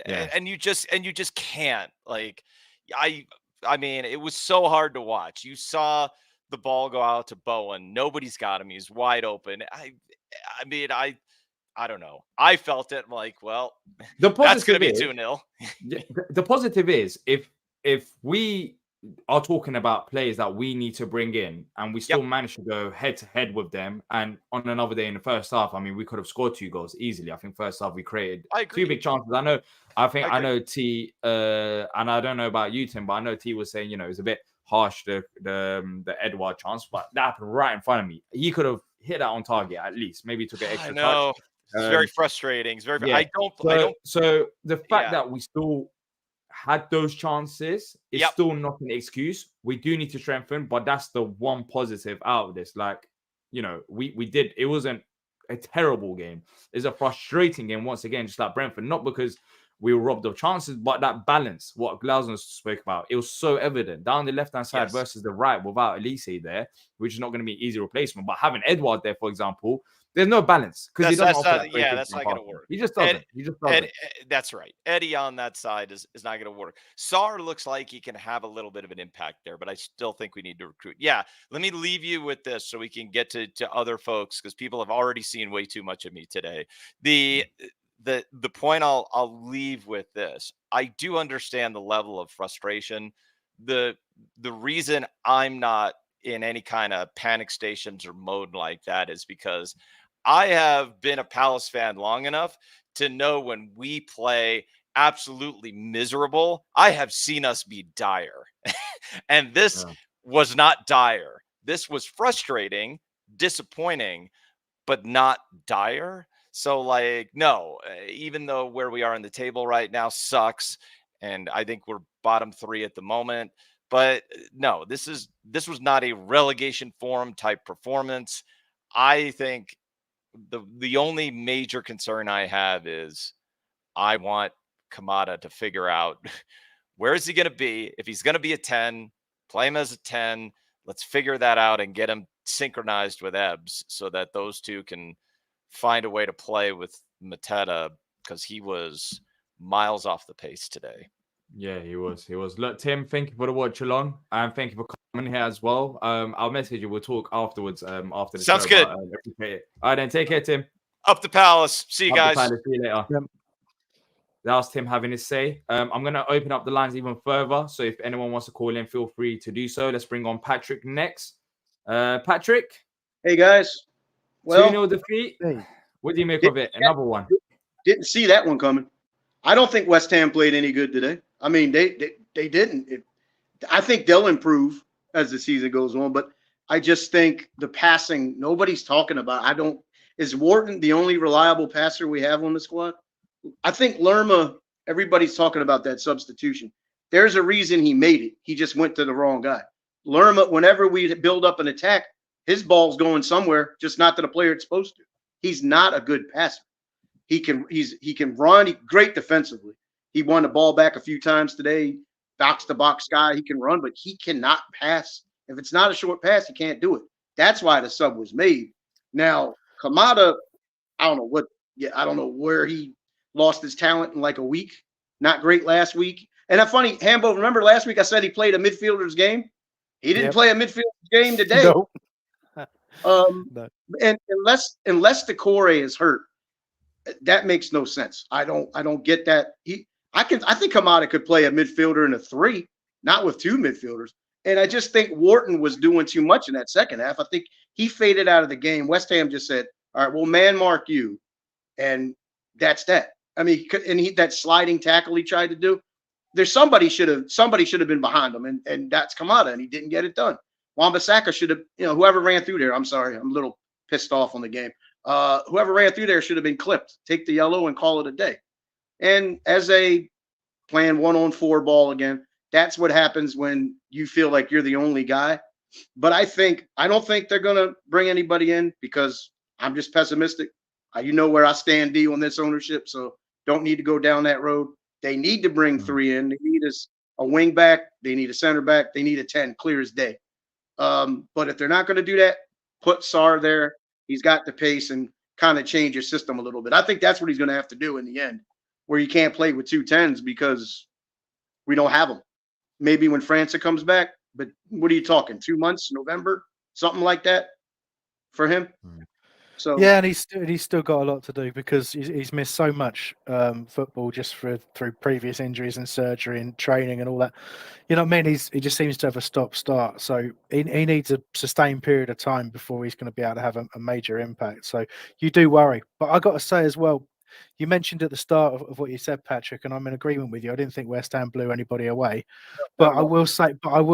Yeah. and you just can't. Like, I mean, it was so hard to watch. You saw the ball go out to Bowen. Nobody's got him. He's wide open. I mean, I don't know. I felt it. I'm like, well, The that's going to positive be is 2-0. the positive is if we are talking about players that we need to bring in and we still manage to go head to head with them, and on another day in the first half, I mean, we could have scored 2 goals easily. I think first half we created I 2 agree. big chances. I know T and I don't know about you, Tim, but I know T was saying, it was a bit harsh, the Edward chance, but that happened right in front of me. He could have hit that on target at least. Maybe took an I extra touch. know. It's very frustrating. It's very. Yeah. I don't. So the fact Yeah. that we still had those chances is still not an excuse. We do need to strengthen, but that's the one positive out of this. Like, we did. It wasn't a terrible game. It's a frustrating game once again, just like Brentford. Not because we were robbed of chances, but that balance, what Glausner spoke about, it was so evident down the left-hand side versus the right without Elise there, which is not going to be an easy replacement. But having Edward there, for example, there's no balance because he doesn't offer that. Yeah, that's not going to work. He just doesn't. He just doesn't. That's right. Eddie on that side is not going to work. Sarr looks like he can have a little bit of an impact there, but I still think we need to recruit. Yeah, let me leave you with this so we can get to other folks, because people have already seen way too much of me today. The point I'll leave with this: I do understand the level of frustration. The reason I'm not in any kind of panic stations or mode like that is because I have been a Palace fan long enough to know when we play absolutely miserable, I have seen us be dire. And this was not dire. This was frustrating, disappointing, but not dire. So, like, no, even though where we are in the table right now sucks, and I think we're bottom 3 at the moment, but no, this was not a relegation forum type performance. I think the only major concern I have is I want Kamada to figure out where is he going to be. If he's going to be a 10, play him as a 10. Let's figure that out and get him synchronized with Ebbs so that those two can find a way to play with Mateta, because he was miles off the pace today. Yeah, he was. Look, Tim, thank you for the watch along, and thank you for coming here as well. I'll message you. We'll talk afterwards. After the Sounds show, good. But, appreciate it. All right, then. Take care, Tim. Up the Palace. See you guys. See you later. Yep. That was Tim having his say. I'm going to open up the lines even further. So if anyone wants to call in, feel free to do so. Let's bring on Patrick next. Patrick. Hey, guys. Well, 2-0 defeat. Hey. What do you make of it? Another one. Didn't see that one coming. I don't think West Ham played any good today. I mean, they didn't. I think they'll improve as the season goes on, but I just think the passing, nobody's talking about. Is Wharton the only reliable passer we have on the squad? I think Lerma, everybody's talking about that substitution. There's a reason he made it. He just went to the wrong guy. Lerma, whenever we build up an attack, his ball's going somewhere, just not to the player it's supposed to. He's not a good passer. He can run. Great defensively. He won the ball back a few times today. Box to box guy. He can run, but he cannot pass. If it's not a short pass, he can't do it. That's why the sub was made. Now, Kamada, I don't know where he lost his talent in like a week. Not great last week. And that's funny, Hambo, remember last week I said he played a midfielder's game? He didn't play a midfielder's game today. No. No. And unless Decore is hurt, that makes no sense. I don't get that. I think Kamada could play a midfielder in a 3, not with 2 midfielders. And I just think Wharton was doing too much in that second half. I think he faded out of the game. West Ham just said, all right, we'll man mark you. And that's that. I mean, that sliding tackle he tried to do, somebody should have been behind him, and that's Kamada, and he didn't get it done. Wan-Bissaka should have, whoever ran through there, I'm sorry, I'm a little pissed off on the game. Whoever ran through there should have been clipped. Take the yellow and call it a day. And as a playing 1-on-4 ball again, that's what happens when you feel like you're the only guy. But I don't think they're going to bring anybody in because I'm just pessimistic. You know where I stand, D, on this ownership. So don't need to go down that road. They need to bring 3 in. They need a wing back. They need a center back. They need a 10, clear as day. But if they're not going to do that, put Sarr there. He's got the pace and kind of change your system a little bit. I think that's what he's going to have to do in the end, where you can't play with 2 10s because we don't have them. Maybe when França comes back, but what are you talking? 2 months, November, something like that for him. So yeah, and he's still got a lot to do because he's missed so much football just through previous injuries and surgery and training and all that. You know what I mean? He just seems to have a stop-start. So he needs a sustained period of time before he's going to be able to have a major impact. So you do worry. But I got to say as well, you mentioned at the start of what you said, Patrick, and I'm in agreement with you. I didn't think West Ham blew anybody away. But I will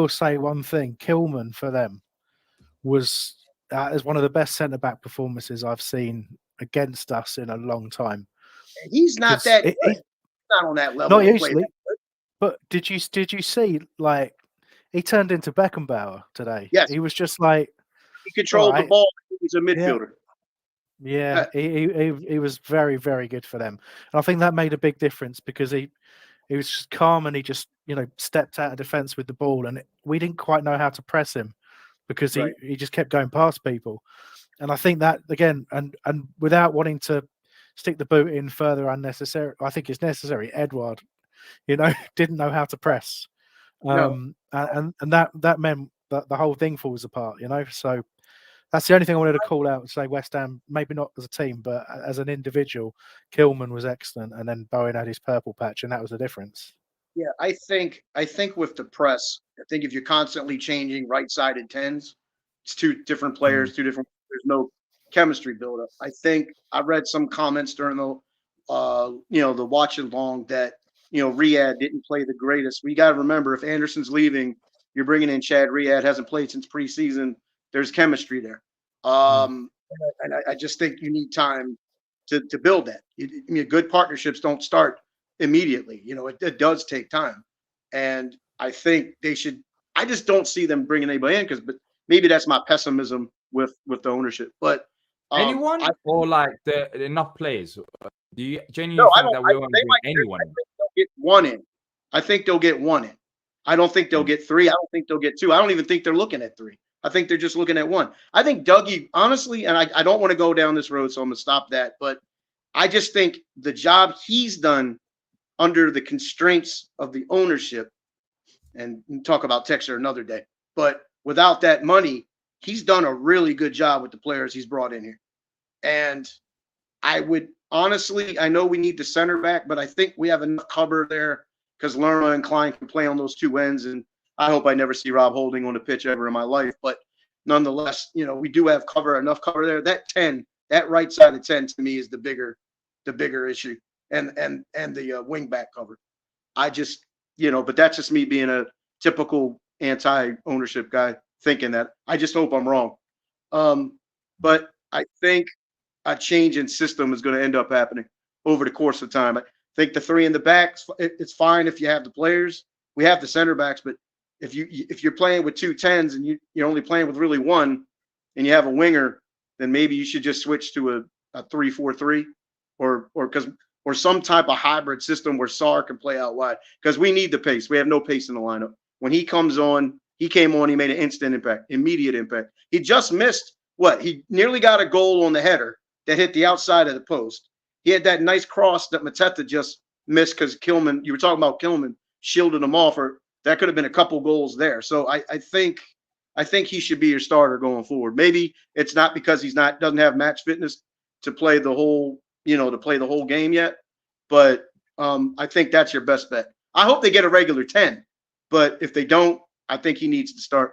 say one thing. Kilman for them was is one of the best centre-back performances I've seen against us in a long time. he's not that good. He's not on that level. Not usually. But did you see, like, he turned into Beckenbauer today? Yes. He was just like, he controlled the ball. He was a midfielder. Yeah, he was very, very good for them. And I think that made a big difference because he was just calm and he just, stepped out of defence with the ball. And we didn't quite know how to press him because he just kept going past people. And I think that, again, and without wanting to stick the boot in further unnecessary, I think it's necessary. Edouard, didn't know how to press. And that meant that the whole thing falls apart, So that's the only thing I wanted to call out and say West Ham, maybe not as a team, but as an individual, Kilman was excellent. And then Bowen had his purple patch, and that was the difference. Yeah, I think with the press, I think if you're constantly changing right-sided 10s, it's 2 different players, there's no chemistry buildup. I think I read some comments during the the watch along that Riyad didn't play the greatest. We got to remember, if Anderson's leaving, you're bringing in Chad Riyad, hasn't played since preseason. There's chemistry there. And I just think you need time to build that. Good partnerships don't start immediately. It does take time. And I think they should. I just don't see them bringing anybody in but maybe that's my pessimism with the ownership. But anyone or like enough players? Do you genuinely think that we won't bring anyone? I think they'll get 1 in. I think they'll get 1 in. I don't think they'll get 3. I don't think they'll get 2. I don't even think they're looking at 3. I think they're just looking at 1. I think Dougie, honestly, and I don't want to go down this road, so I'm going to stop that. But I just think the job he's done under the constraints of the ownership, and we'll talk about Texter another day, but without that money, he's done a really good job with the players he's brought in here. And I would honestly, I know we need the center back, but I think we have enough cover there because Lerma and Klein can play on those 2 ends. And I hope I never see Rob Holding on the pitch ever in my life. But nonetheless, we do have enough cover there. That 10, that right side of 10 to me is the bigger issue, and the wing back cover. I just, but that's just me being a typical anti-ownership guy thinking that. I just hope I'm wrong. But I think a change in system is going to end up happening over the course of time. I think the 3 in the back, it's fine if you have the players. We have the center backs, but if you're playing with 2 10s and you're only playing with really 1 and you have a winger, then maybe you should just switch to a 3-4-3 or some type of hybrid system where Sarr can play out wide because we need the pace. We have no pace in the lineup. When he came on, he made an instant impact, immediate impact. He just missed he nearly got a goal on the header that hit the outside of the post. He had that nice cross that Mateta just missed because Kilman, you were talking about Kilman, shielded him off, or that could have been a couple goals there. So I think he should be your starter going forward. Maybe it's not because doesn't have match fitness to play the whole game yet, but I think that's your best bet. I hope they get a regular 10, but if they don't, I think he needs to start.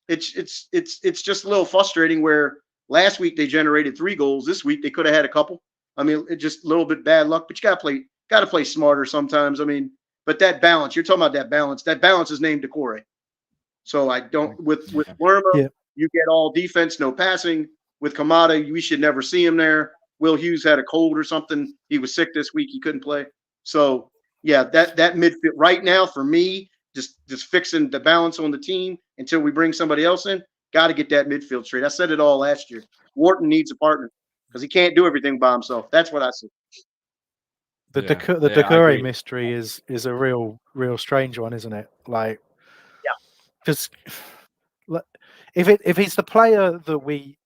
It's just a little frustrating where last week they generated 3 goals. This week they could have had a couple. I mean, it's just a little bit bad luck, but you got to play smarter sometimes. I mean, but that balance, you're talking about that balance is named Decore. So I don't, with Lerma, you get all defense, no passing. With Kamada, we should never see him there. Will Hughes had a cold or something. He was sick this week. He couldn't play. So yeah, that midfield right now for me, just fixing the balance on the team until we bring somebody else in. Got to get that midfield straight. I said it all last year. Wharton needs a partner because he can't do everything by himself. That's what I said. The Yeah, the yeah, I Decore agree. mystery is a real strange one, isn't it? Like, because if he's the player that we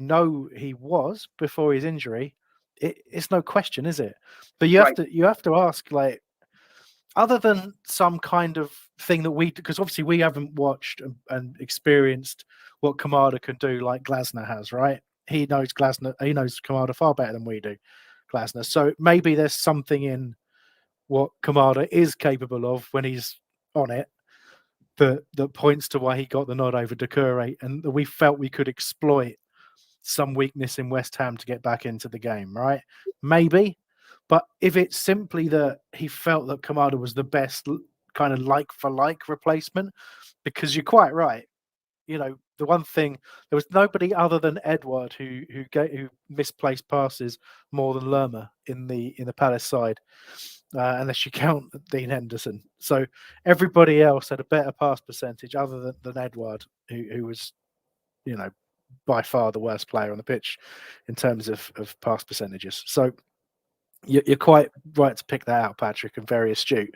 know he was before his injury, it's no question, is it? But you Right. have to ask, like, other than some kind of thing that because obviously we haven't watched and experienced what Kamada can do like Glasner has, right? He knows Kamada far better than we do, Glasner. So maybe there's something in what Kamada is capable of when he's on it that points to why he got the nod over Decore, and that we felt we could exploit some weakness in West Ham to get back into the game, right? Maybe. But if it's simply that he felt that Kamada was the best kind of like for like replacement, because you're quite right. You know, the one thing, there was nobody other than Edward who misplaced passes more than Lerma in the Palace side, unless you count Dean Henderson. So everybody else had a better pass percentage other than Edward, who was, you know, by far the worst player on the pitch in terms of pass percentages. So you're quite right to pick that out, Patrick, and very astute.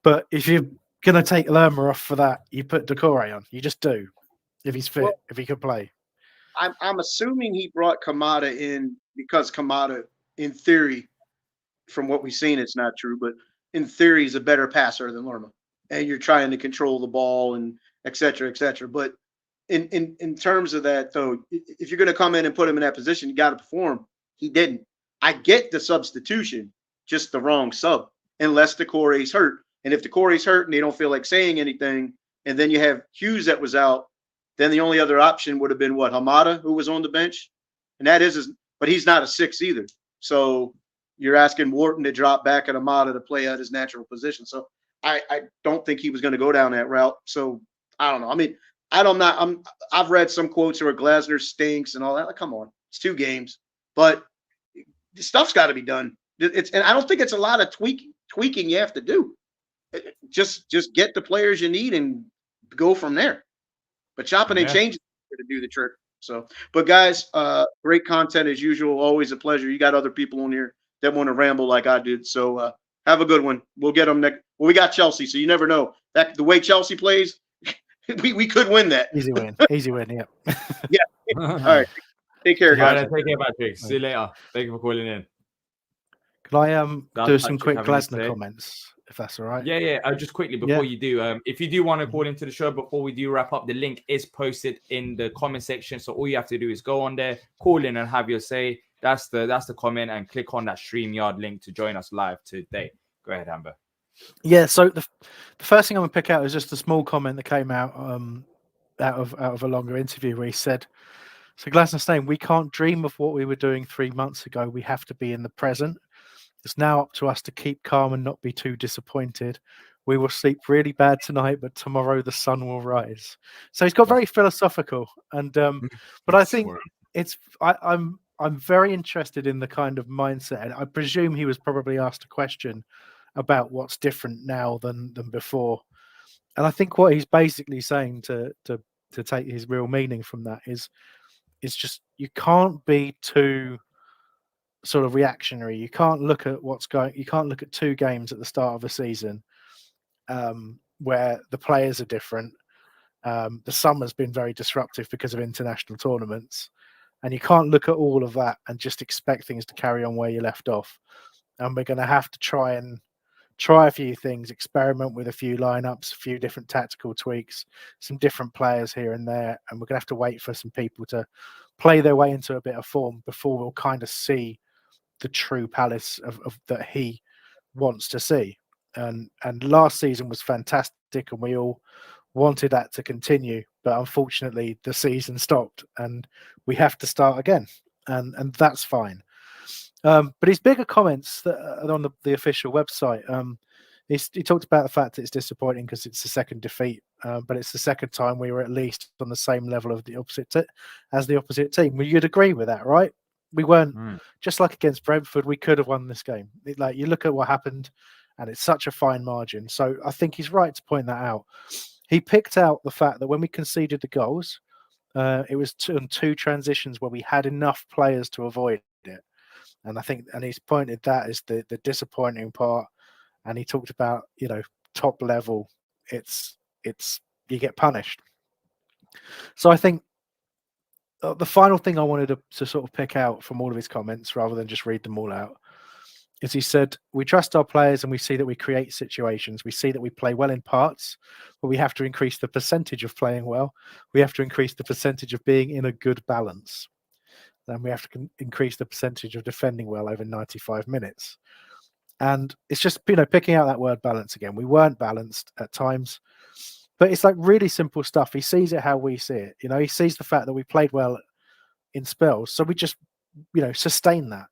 But if you're going to take Lerma off for that, you put Decore on. You just do, if he's fit, if he could play. I'm assuming he brought Kamada in because Kamada, in theory, from what we've seen, it's not true, but in theory, he's a better passer than Lerma. And you're trying to control the ball and et cetera, et cetera. But in terms of that, though, if you're going to come in and put him in that position, you got to perform. He didn't. I get the substitution, just the wrong sub, unless Decore's hurt. And if Decore's hurt and they don't feel like saying anything, and then you have Hughes that was out, then the only other option would have been what, Hamada, who was on the bench, and that is, but he's not a 6 either. So you're asking Wharton to drop back at Hamada to play at his natural position. So I don't think he was going to go down that route. So I don't know. I mean, I've read some quotes where Glasner stinks and all that. Like, come on, it's 2 games, but the stuff's got to be done. And I don't think it's a lot of tweaking you have to do. Just get the players you need and go from there. But chopping and changing to do the trick. So, but guys, great content as usual. Always a pleasure. You got other people on here that want to ramble like I did. So have a good one. We'll get them next. Well, we got Chelsea, so you never know. That the way Chelsea plays, we could win that. Easy win. Easy win, yeah. Yeah. All right. Take care, guys. Take care, Patrick. See you later. Thank you for calling in. Can I That's do some Patrick quick having his Glasner say. comments, if that's all right? Yeah. Just quickly before you do, if you do want to call into the show before we do wrap up, the link is posted in the comment section. So all you have to do is go on there, call in, and have your say. That's the comment, and click on that StreamYard link to join us live today. Go ahead, Amber. Yeah. So the first thing I'm gonna pick out is just a small comment that came out out of a longer interview where he said, "So Glasner saying we can't dream of what we were doing 3 months ago. We have to be in the present. It's now up to us to keep calm and not be too disappointed. We will sleep really bad tonight, but tomorrow the sun will rise." So he's got very philosophical, and but I think I'm very interested in the kind of mindset, and I presume he was probably asked a question about what's different now than before. And I think what he's basically saying to take his real meaning from that is just you can't be too sort of reactionary. You can't look at you can't look at 2 games at the start of a season where the players are different. The summer's been very disruptive because of international tournaments, and you can't look at all of that and just expect things to carry on where you left off. And we're going to have to try a few things, experiment with a few lineups, a few different tactical tweaks, some different players here and there, and we're going to have to wait for some people to play their way into a bit of form before we'll kind of see the true Palace of that he wants to see. And last season was fantastic, and we all wanted that to continue, but unfortunately the season stopped and we have to start again, and that's fine. But his bigger comments that are on the official website, he talked about the fact that it's disappointing because it's the second defeat, but it's the second time we were at least on the same level of the opposite team. Well, you'd agree with that, right? We weren't just like against Brentford. We could have won this game. Like, you look at what happened, and it's such a fine margin. So I think he's right to point that out. He picked out the fact that when we conceded the goals, it was on 2 transitions where we had enough players to avoid it. And I think, and he's pointed that as the disappointing part. And he talked about, top level, it's you get punished. So I think the final thing I wanted to sort of pick out from all of his comments, rather than just read them all out, is he said, we trust our players and we see that we create situations. We see that we play well in parts, but we have to increase the percentage of playing well. We have to increase the percentage of being in a good balance. Then we have to increase the percentage of defending well over 95 minutes. And it's just, picking out that word balance again. We weren't balanced at times, but it's like really simple stuff. He sees it how we see it. He sees the fact that we played well in spells. So we just, sustain that.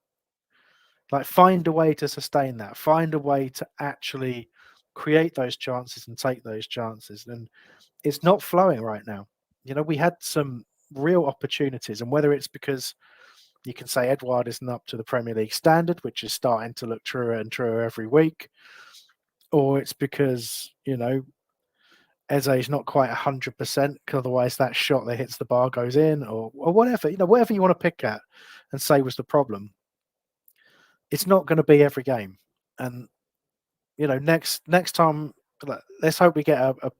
Like, find a way to sustain that. Find a way to actually create those chances and take those chances. And it's not flowing right now. We had some real opportunities, and whether it's because you can say Edouard isn't up to the Premier League standard, which is starting to look truer and truer every week, or it's because, Eze is not quite 100%, because otherwise that shot that hits the bar goes in, or whatever, whatever you want to pick at and say was the problem. It's not going to be every game. And, next time, let's hope we get a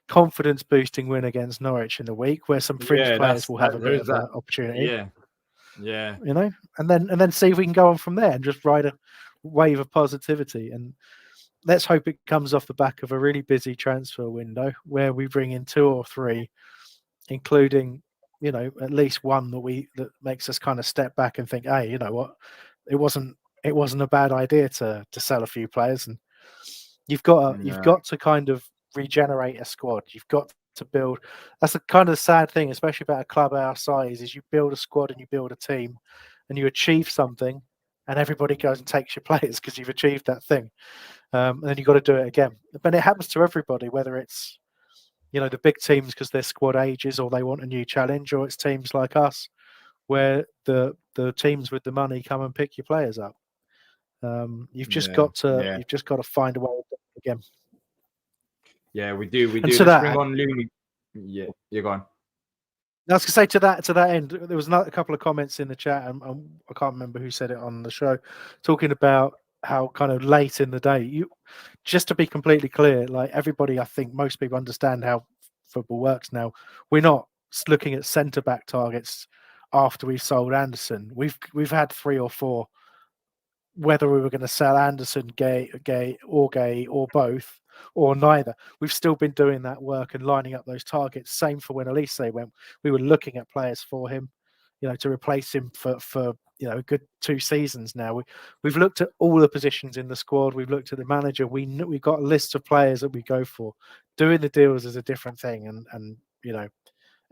confidence boosting win against Norwich in the week, where some fringe players will have a bit of an opportunity. Yeah. And then see if we can go on from there and just ride a wave of positivity. And let's hope it comes off the back of a really busy transfer window where we bring in 2 or 3, including, at least one that makes us kind of step back and think, hey, you know what, it wasn't a bad idea to sell a few players. And you've got to kind of regenerate a squad. You've got to build. That's the kind of sad thing, especially about a club our size, is you build a squad and you build a team and you achieve something, and everybody goes and takes your players because you've achieved that thing. And then you've got to do it again. But it happens to everybody, whether it's, the big teams because their squad ages or they want a new challenge, or it's teams like us where the teams with the money come and pick your players up. You've just got to find a way to do it again. Yeah, we do. And to Let's that, bring on Looney. Yeah, you're gone. I was going to say to that end, there was a couple of comments in the chat, and I can't remember who said it on the show, talking about how kind of late in the day. Just to be completely clear, like everybody, I think most people understand how football works now. We're not looking at centre back targets after we've sold Anderson. We've had 3 or 4. Whether we were going to sell Anderson, Gay, or both, or neither, we've still been doing that work and lining up those targets. Same for when Elise went. We were looking at players for him, to replace him for a good 2 seasons now. We've looked at all the positions in the squad. We've looked at the manager. We've got a list of players that we go for. Doing the deals is a different thing, and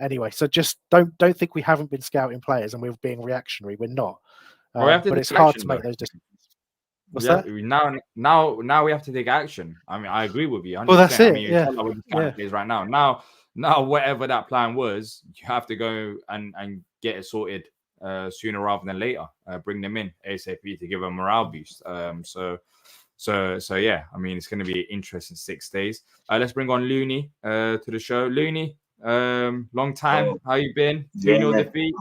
anyway. So just don't think we haven't been scouting players and we're being reactionary. We're not. But it's hard to make those decisions. What's that? Now we have to take action. I mean, I agree with you. 100%. Well, that's it. I mean, right now. Now, whatever that plan was, you have to go and get it sorted sooner rather than later. Bring them in ASAP to give a morale boost. So yeah. I mean, it's going to be an interesting 6 days. Let's bring on Looney to the show. Looney, long time. How you been? 2-0 defeat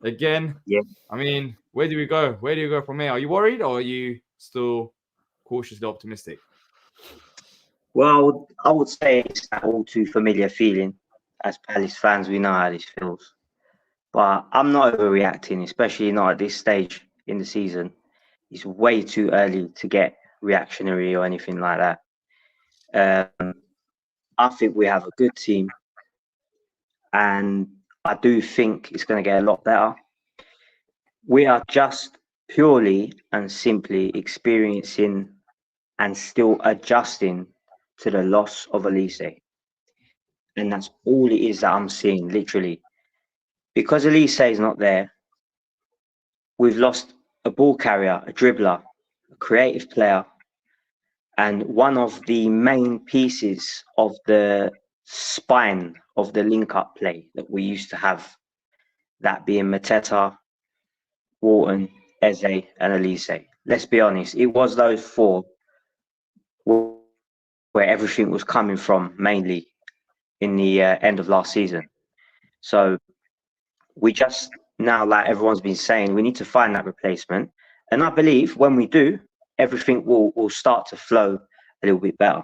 again. Yeah. I mean, where do we go? Where do you go from here? Are you worried, or are you still cautiously optimistic? Well, I would say it's that all too familiar feeling. As Palace fans, we know how this feels. But I'm not overreacting, especially not at this stage in the season. It's way too early to get reactionary or anything like that. I think we have a good team, and I do think it's going to get a lot better. We are just purely and simply experiencing and still adjusting to the loss of Elise. And that's all it is that I'm seeing, literally. Because Elise is not there, we've lost a ball carrier, a dribbler, a creative player, and one of the main pieces of the spine of the link-up play that we used to have, that being Mateta, Wharton, Eze, and Elise. Let's be honest, it was those 4 where everything was coming from, mainly in the end of last season. So we just now, like everyone's been saying, we need to find that replacement. And I believe when we do, everything will start to flow a little bit better.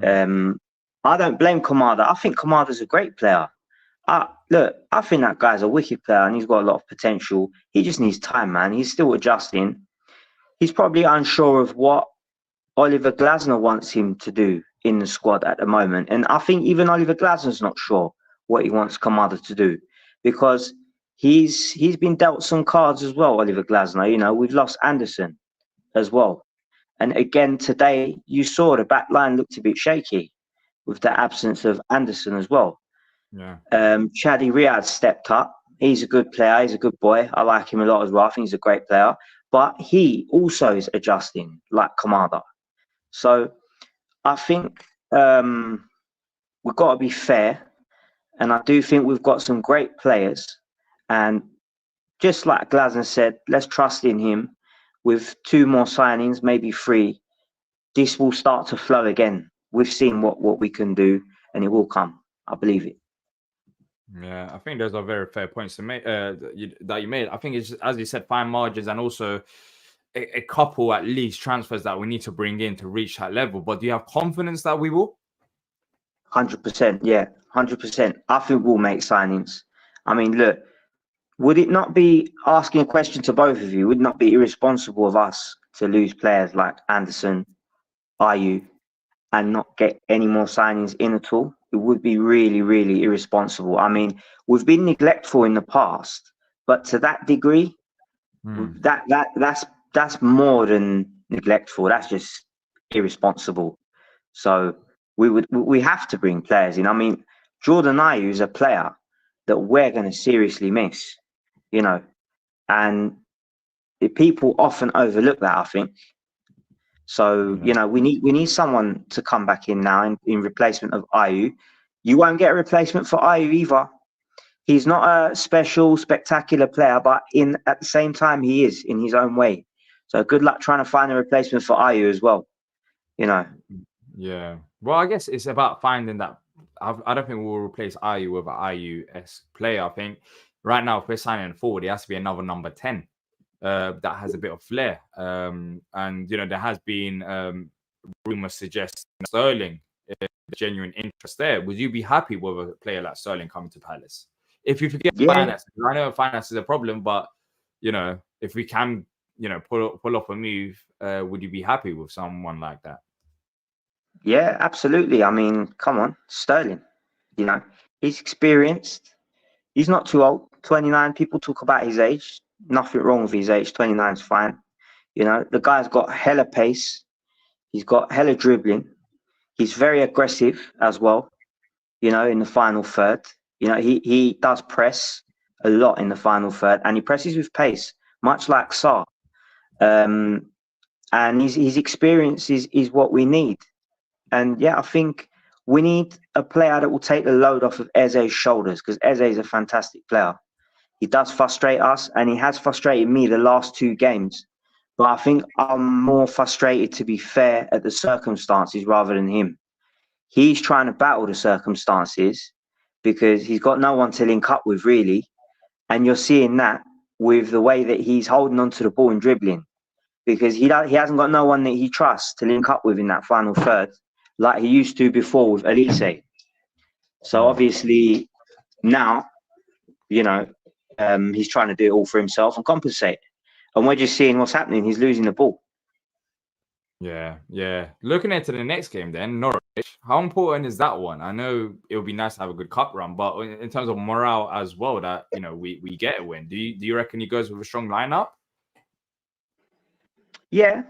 I don't blame Kamada. I think Kamada's a great player. Look, I think that guy's a wicked player and he's got a lot of potential. He just needs time, man. He's still adjusting. He's probably unsure of what Oliver Glasner wants him to do in the squad at the moment. And I think even Oliver Glasner's not sure what he wants Kamada to do, because he's been dealt some cards as well, Oliver Glasner. You know, we've lost Anderson as well. And again, today, you saw the back line looked a bit shaky with the absence of Anderson as well. Yeah. Chadi Riyad stepped up. He's a good player. He's a good boy. I like him a lot as well. I think he's a great player. But he also is adjusting like Kamada. So I think we've got to be fair. And I do think we've got some great players. And just like Glasner said, let's trust in him. With 2 more signings, maybe 3, this will start to flow again. We've seen what we can do, and it will come. I believe it. Yeah, I think those are very fair points to make that you made. I think it's, as you said, fine margins and also a couple at least transfers that we need to bring in to reach that level. But do you have confidence that we will? 100%, yeah, 100%. I think we'll make signings. I mean, look, would it not be asking a question to both of you? Would it not be irresponsible of us to lose players like Anderson, Ayew, and not get any more signings in at all? It would be really, really irresponsible. I mean, we've been neglectful in the past, but to that degree, that's more than neglectful. That's just irresponsible. So we have to bring players in. I mean, Jordan Ayew is a player that we're going to seriously miss, you know, and people often overlook that, I think. So, you know, we need someone to come back in now in replacement of Ayew. You won't get a replacement for Ayew either. He's not a special, spectacular player, but at the same time, he is in his own way. So good luck trying to find a replacement for Ayew as well, you know. Yeah. Well, I guess it's about finding that. I don't think we'll replace Ayew with an Ayew-esque player. I think right now, if we're signing forward, it has to be another number 10 that has a bit of flair. And, you know, there has been rumors suggesting Sterling, genuine interest there. Would you be happy with a player like Sterling coming to Palace? If you forget finances, I know finance is a problem, but, you know, if we can, you know, pull off a move, would you be happy with someone like that? Yeah, absolutely. I mean, come on, Sterling, you know, he's experienced. He's not too old, 29. People talk about his age. Nothing wrong with his age. 29 is fine. You know, the guy's got hella pace. He's got hella dribbling. He's very aggressive as well, you know, in the final third. You know, he does press a lot in the final third, and he presses with pace, much like Sarr. And his experience is what we need. And yeah, I think we need a player that will take the load off of Eze's shoulders, because Eze is a fantastic player. He does frustrate us, and he has frustrated me the last 2 games. But I think I'm more frustrated, to be fair, at the circumstances rather than him. He's trying to battle the circumstances because he's got no one to link up with, really. And you're seeing that with the way that he's holding onto the ball and dribbling, because he hasn't got no one that he trusts to link up with in that final third, like he used to before with Elise. So obviously now, you know, he's trying to do it all for himself and compensate. And we're just seeing what's happening. He's losing the ball. Yeah. Looking into the next game then, Norwich, how important is that one? I know it would be nice to have a good cup run, but in terms of morale as well, that, you know, we get a win. Do you reckon he goes with a strong lineup? Yeah.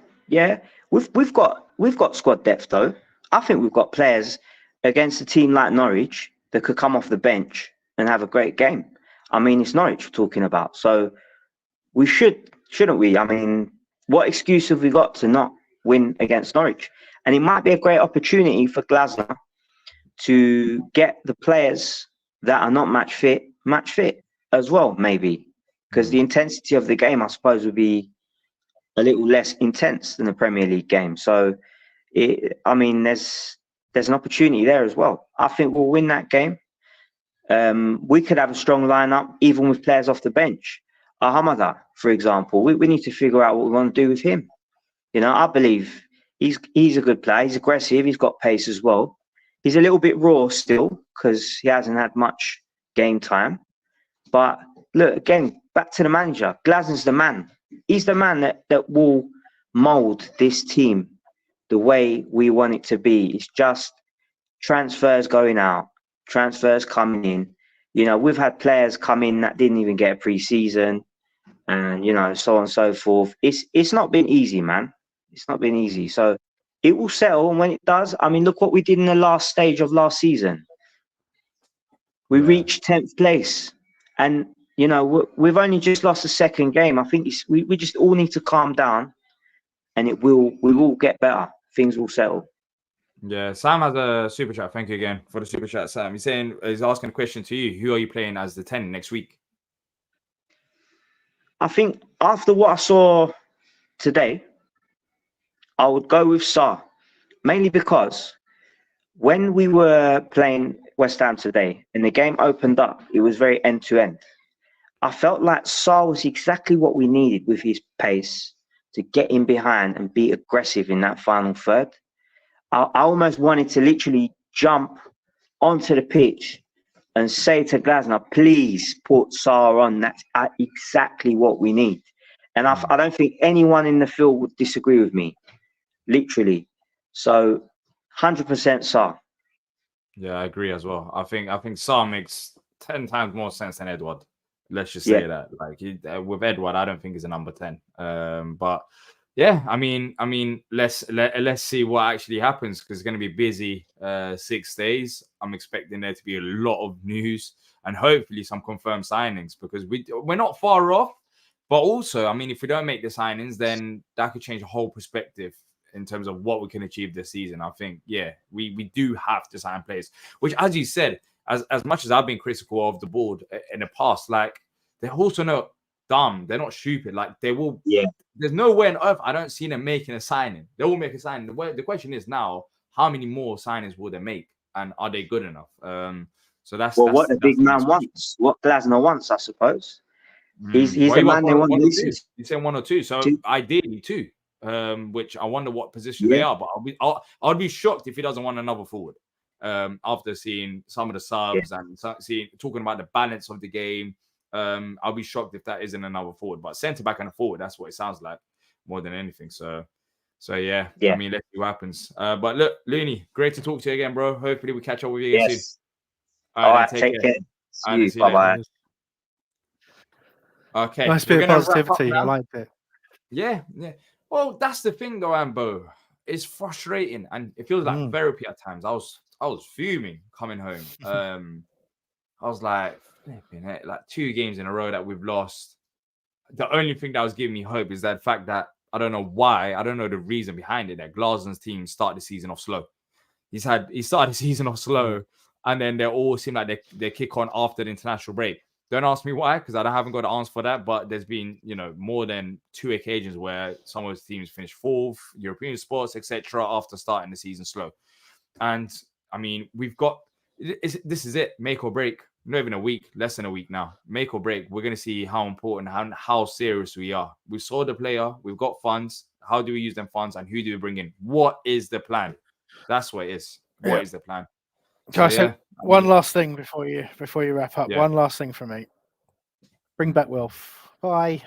We've got squad depth though. I think we've got players against a team like Norwich that could come off the bench and have a great game. I mean, it's Norwich we're talking about, so we shouldn't we? I mean, what excuse have we got to not win against Norwich? And it might be a great opportunity for Glasner to get the players that are not match fit as well, maybe, because the intensity of the game, I suppose, would be a little less intense than the Premier League game. So, I mean, there's an opportunity there as well. I think we'll win that game. we could have a strong lineup even with players off the bench. Ahamada, for example, we need to figure out what we want to do with him. You know, I believe he's a good player. He's aggressive. He's got pace as well. He's a little bit raw still because he hasn't had much game time. But look, again, back to the manager. Glasner's the man. He's the man that will mould this team the way we want it to be. It's just transfers going out, transfers coming in. You know, we've had players come in that didn't even get a pre-season and, you know, so on and so forth. It's not been easy, man. It's not been easy. So it will settle. And when it does, I mean, look what we did in the last stage of last season. We reached 10th place. And, you know, we've only just lost the second game. I think we just all need to calm down and we will get better. Things will settle. Yeah, Sam has a super chat. Thank you again for the super chat, Sam. He's asking a question to you. Who are you playing as the 10 next week? I think after what I saw today, I would go with Sarr, mainly because when we were playing West Ham today and the game opened up, it was very end-to-end. I felt like Sarr was exactly what we needed with his pace to get in behind and be aggressive in that final third. I almost wanted to literally jump onto the pitch and say to Glasner, please put Sarr on. That's exactly what we need. And I don't think anyone in the field would disagree with me, literally. So 100% Sarr. Yeah, I agree as well. I think Sarr makes 10 times more sense than Edward. Let's just say that. Like with Edward, I don't think he's a number 10. But yeah, I mean, let's see what actually happens because it's going to be busy 6 days. I'm expecting there to be a lot of news and hopefully some confirmed signings because we're not far off. But also, I mean, if we don't make the signings, then that could change the whole perspective in terms of what we can achieve this season. I think, yeah, we do have to sign players, which, as you said, as much as I've been critical of the board in the past, like they're also not dumb. They're not stupid. Like they will. Yeah. There's no way on earth I don't see them making a signing. They will make a signing. The question is now, how many more signings will they make, and are they good enough? So that's what the big man wants, what Glasner wants, I suppose. He's the man they want to listen to. You said 1 or 2, so ideally 2. Which I wonder what position they are, but I'll be shocked if he doesn't want another forward. After seeing some of the subs and talking about the balance of the game, I'll be shocked if that isn't another forward. But centre back and a forward, that's what it sounds like more than anything. So yeah. I mean, let's see what happens. But look, Looney, great to talk to you again, bro. Hopefully we catch up with you again soon. All right, take care. See you. Bye-bye. Okay. Nice bit of positivity. I liked it. Yeah. Well, that's the thing, though, Ambo. It's frustrating and it feels like therapy at times. I was fuming coming home. I was like 2 games in a row that we've lost. The only thing that was giving me hope is that fact that I don't know why, I don't know the reason behind it, that Glasner's team started the season off slow. He started the season off slow, and then they all seem like they kick on after the international break. Don't ask me why, because I haven't got the answer for that. But there's been, more than 2 occasions where some of his teams finished 4th, European spots, etc., after starting the season slow. And I mean, we've got this is it, make or break. Not even a week, less than a week now. Make or break. We're going to see how important, how serious we are. We saw the player. We've got funds. How do we use them funds, and who do we bring in? What is the plan? That's what it is. What is the plan? So one last thing before you wrap up. Yeah. One last thing from me. Bring back Wilf. Bye.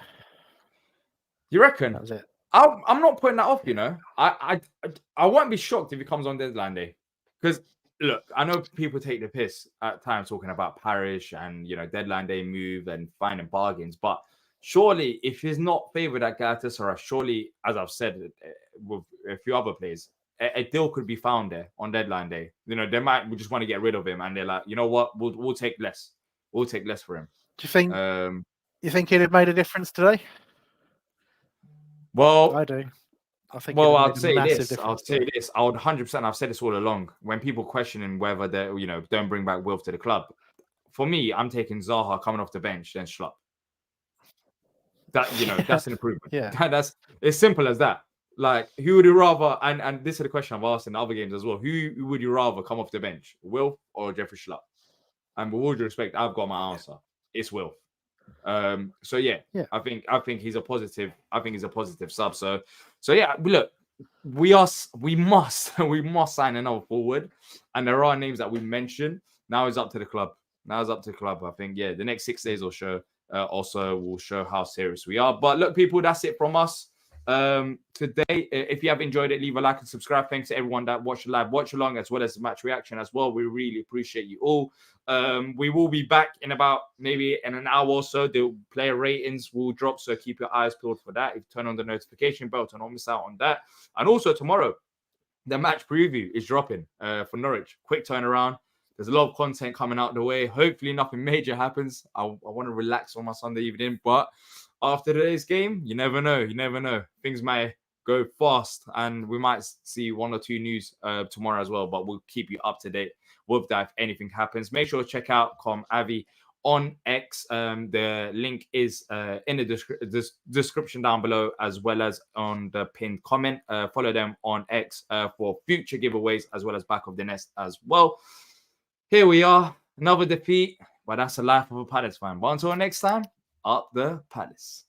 You reckon? That was it. I'm not putting that off. I won't be shocked if he comes on deadline day, because look, I know people take the piss at times talking about Parish and deadline day move and finding bargains, but surely if he's not favoured at Galatasaray, surely, as I've said with a few other players, a deal could be found there on deadline day. They might just want to get rid of him, and they're like, you know what, we'll take less. We'll take less for him. Do you think? You think he'd have made a difference today? Well, I do. I think. Well, I'll say this. I would 100%. I've said this all along. When people questioning whether they, don't bring back Wilf to the club, for me, I'm taking Zaha coming off the bench, then Schlupp. That that's an improvement. Yeah, that's as simple as that. Like, who would you rather? And this is the question I've asked in other games as well. Who would you rather come off the bench, Wilf or Jeffrey Schlupp? and with all due respect, I've got my answer. It's Will. So yeah, I think he's a positive. I think he's a positive sub. So yeah, look, we must sign another forward, and there are names that we mentioned. Now it's up to the club. I think the next 6 days or so also will show how serious we are. But look, people, that's it from us today. If you have enjoyed it, leave a like and subscribe. Thanks to everyone that watched the live watch along, as well as the match reaction as well. We really appreciate you all. We will be back in about maybe in an hour or so. The player ratings will drop, so keep your eyes peeled for that. If you turn on the notification bell to not miss out on that. And also tomorrow, the match preview is dropping for Norwich. Quick turnaround. There's a lot of content coming out the way. Hopefully nothing major happens. I want to relax on my Sunday evening, but after today's game, you never know. Things might go fast, and we might see 1 or 2 news tomorrow as well, but we'll keep you up to date with that if anything happens. Make sure to check out ComAve on X. The link is in the description down below, as well as on the pinned comment. Follow them on X for future giveaways, as well as back of the nest as well. Here we are, another defeat, but that's the life of a Palace fan. But until next time, up the Palace.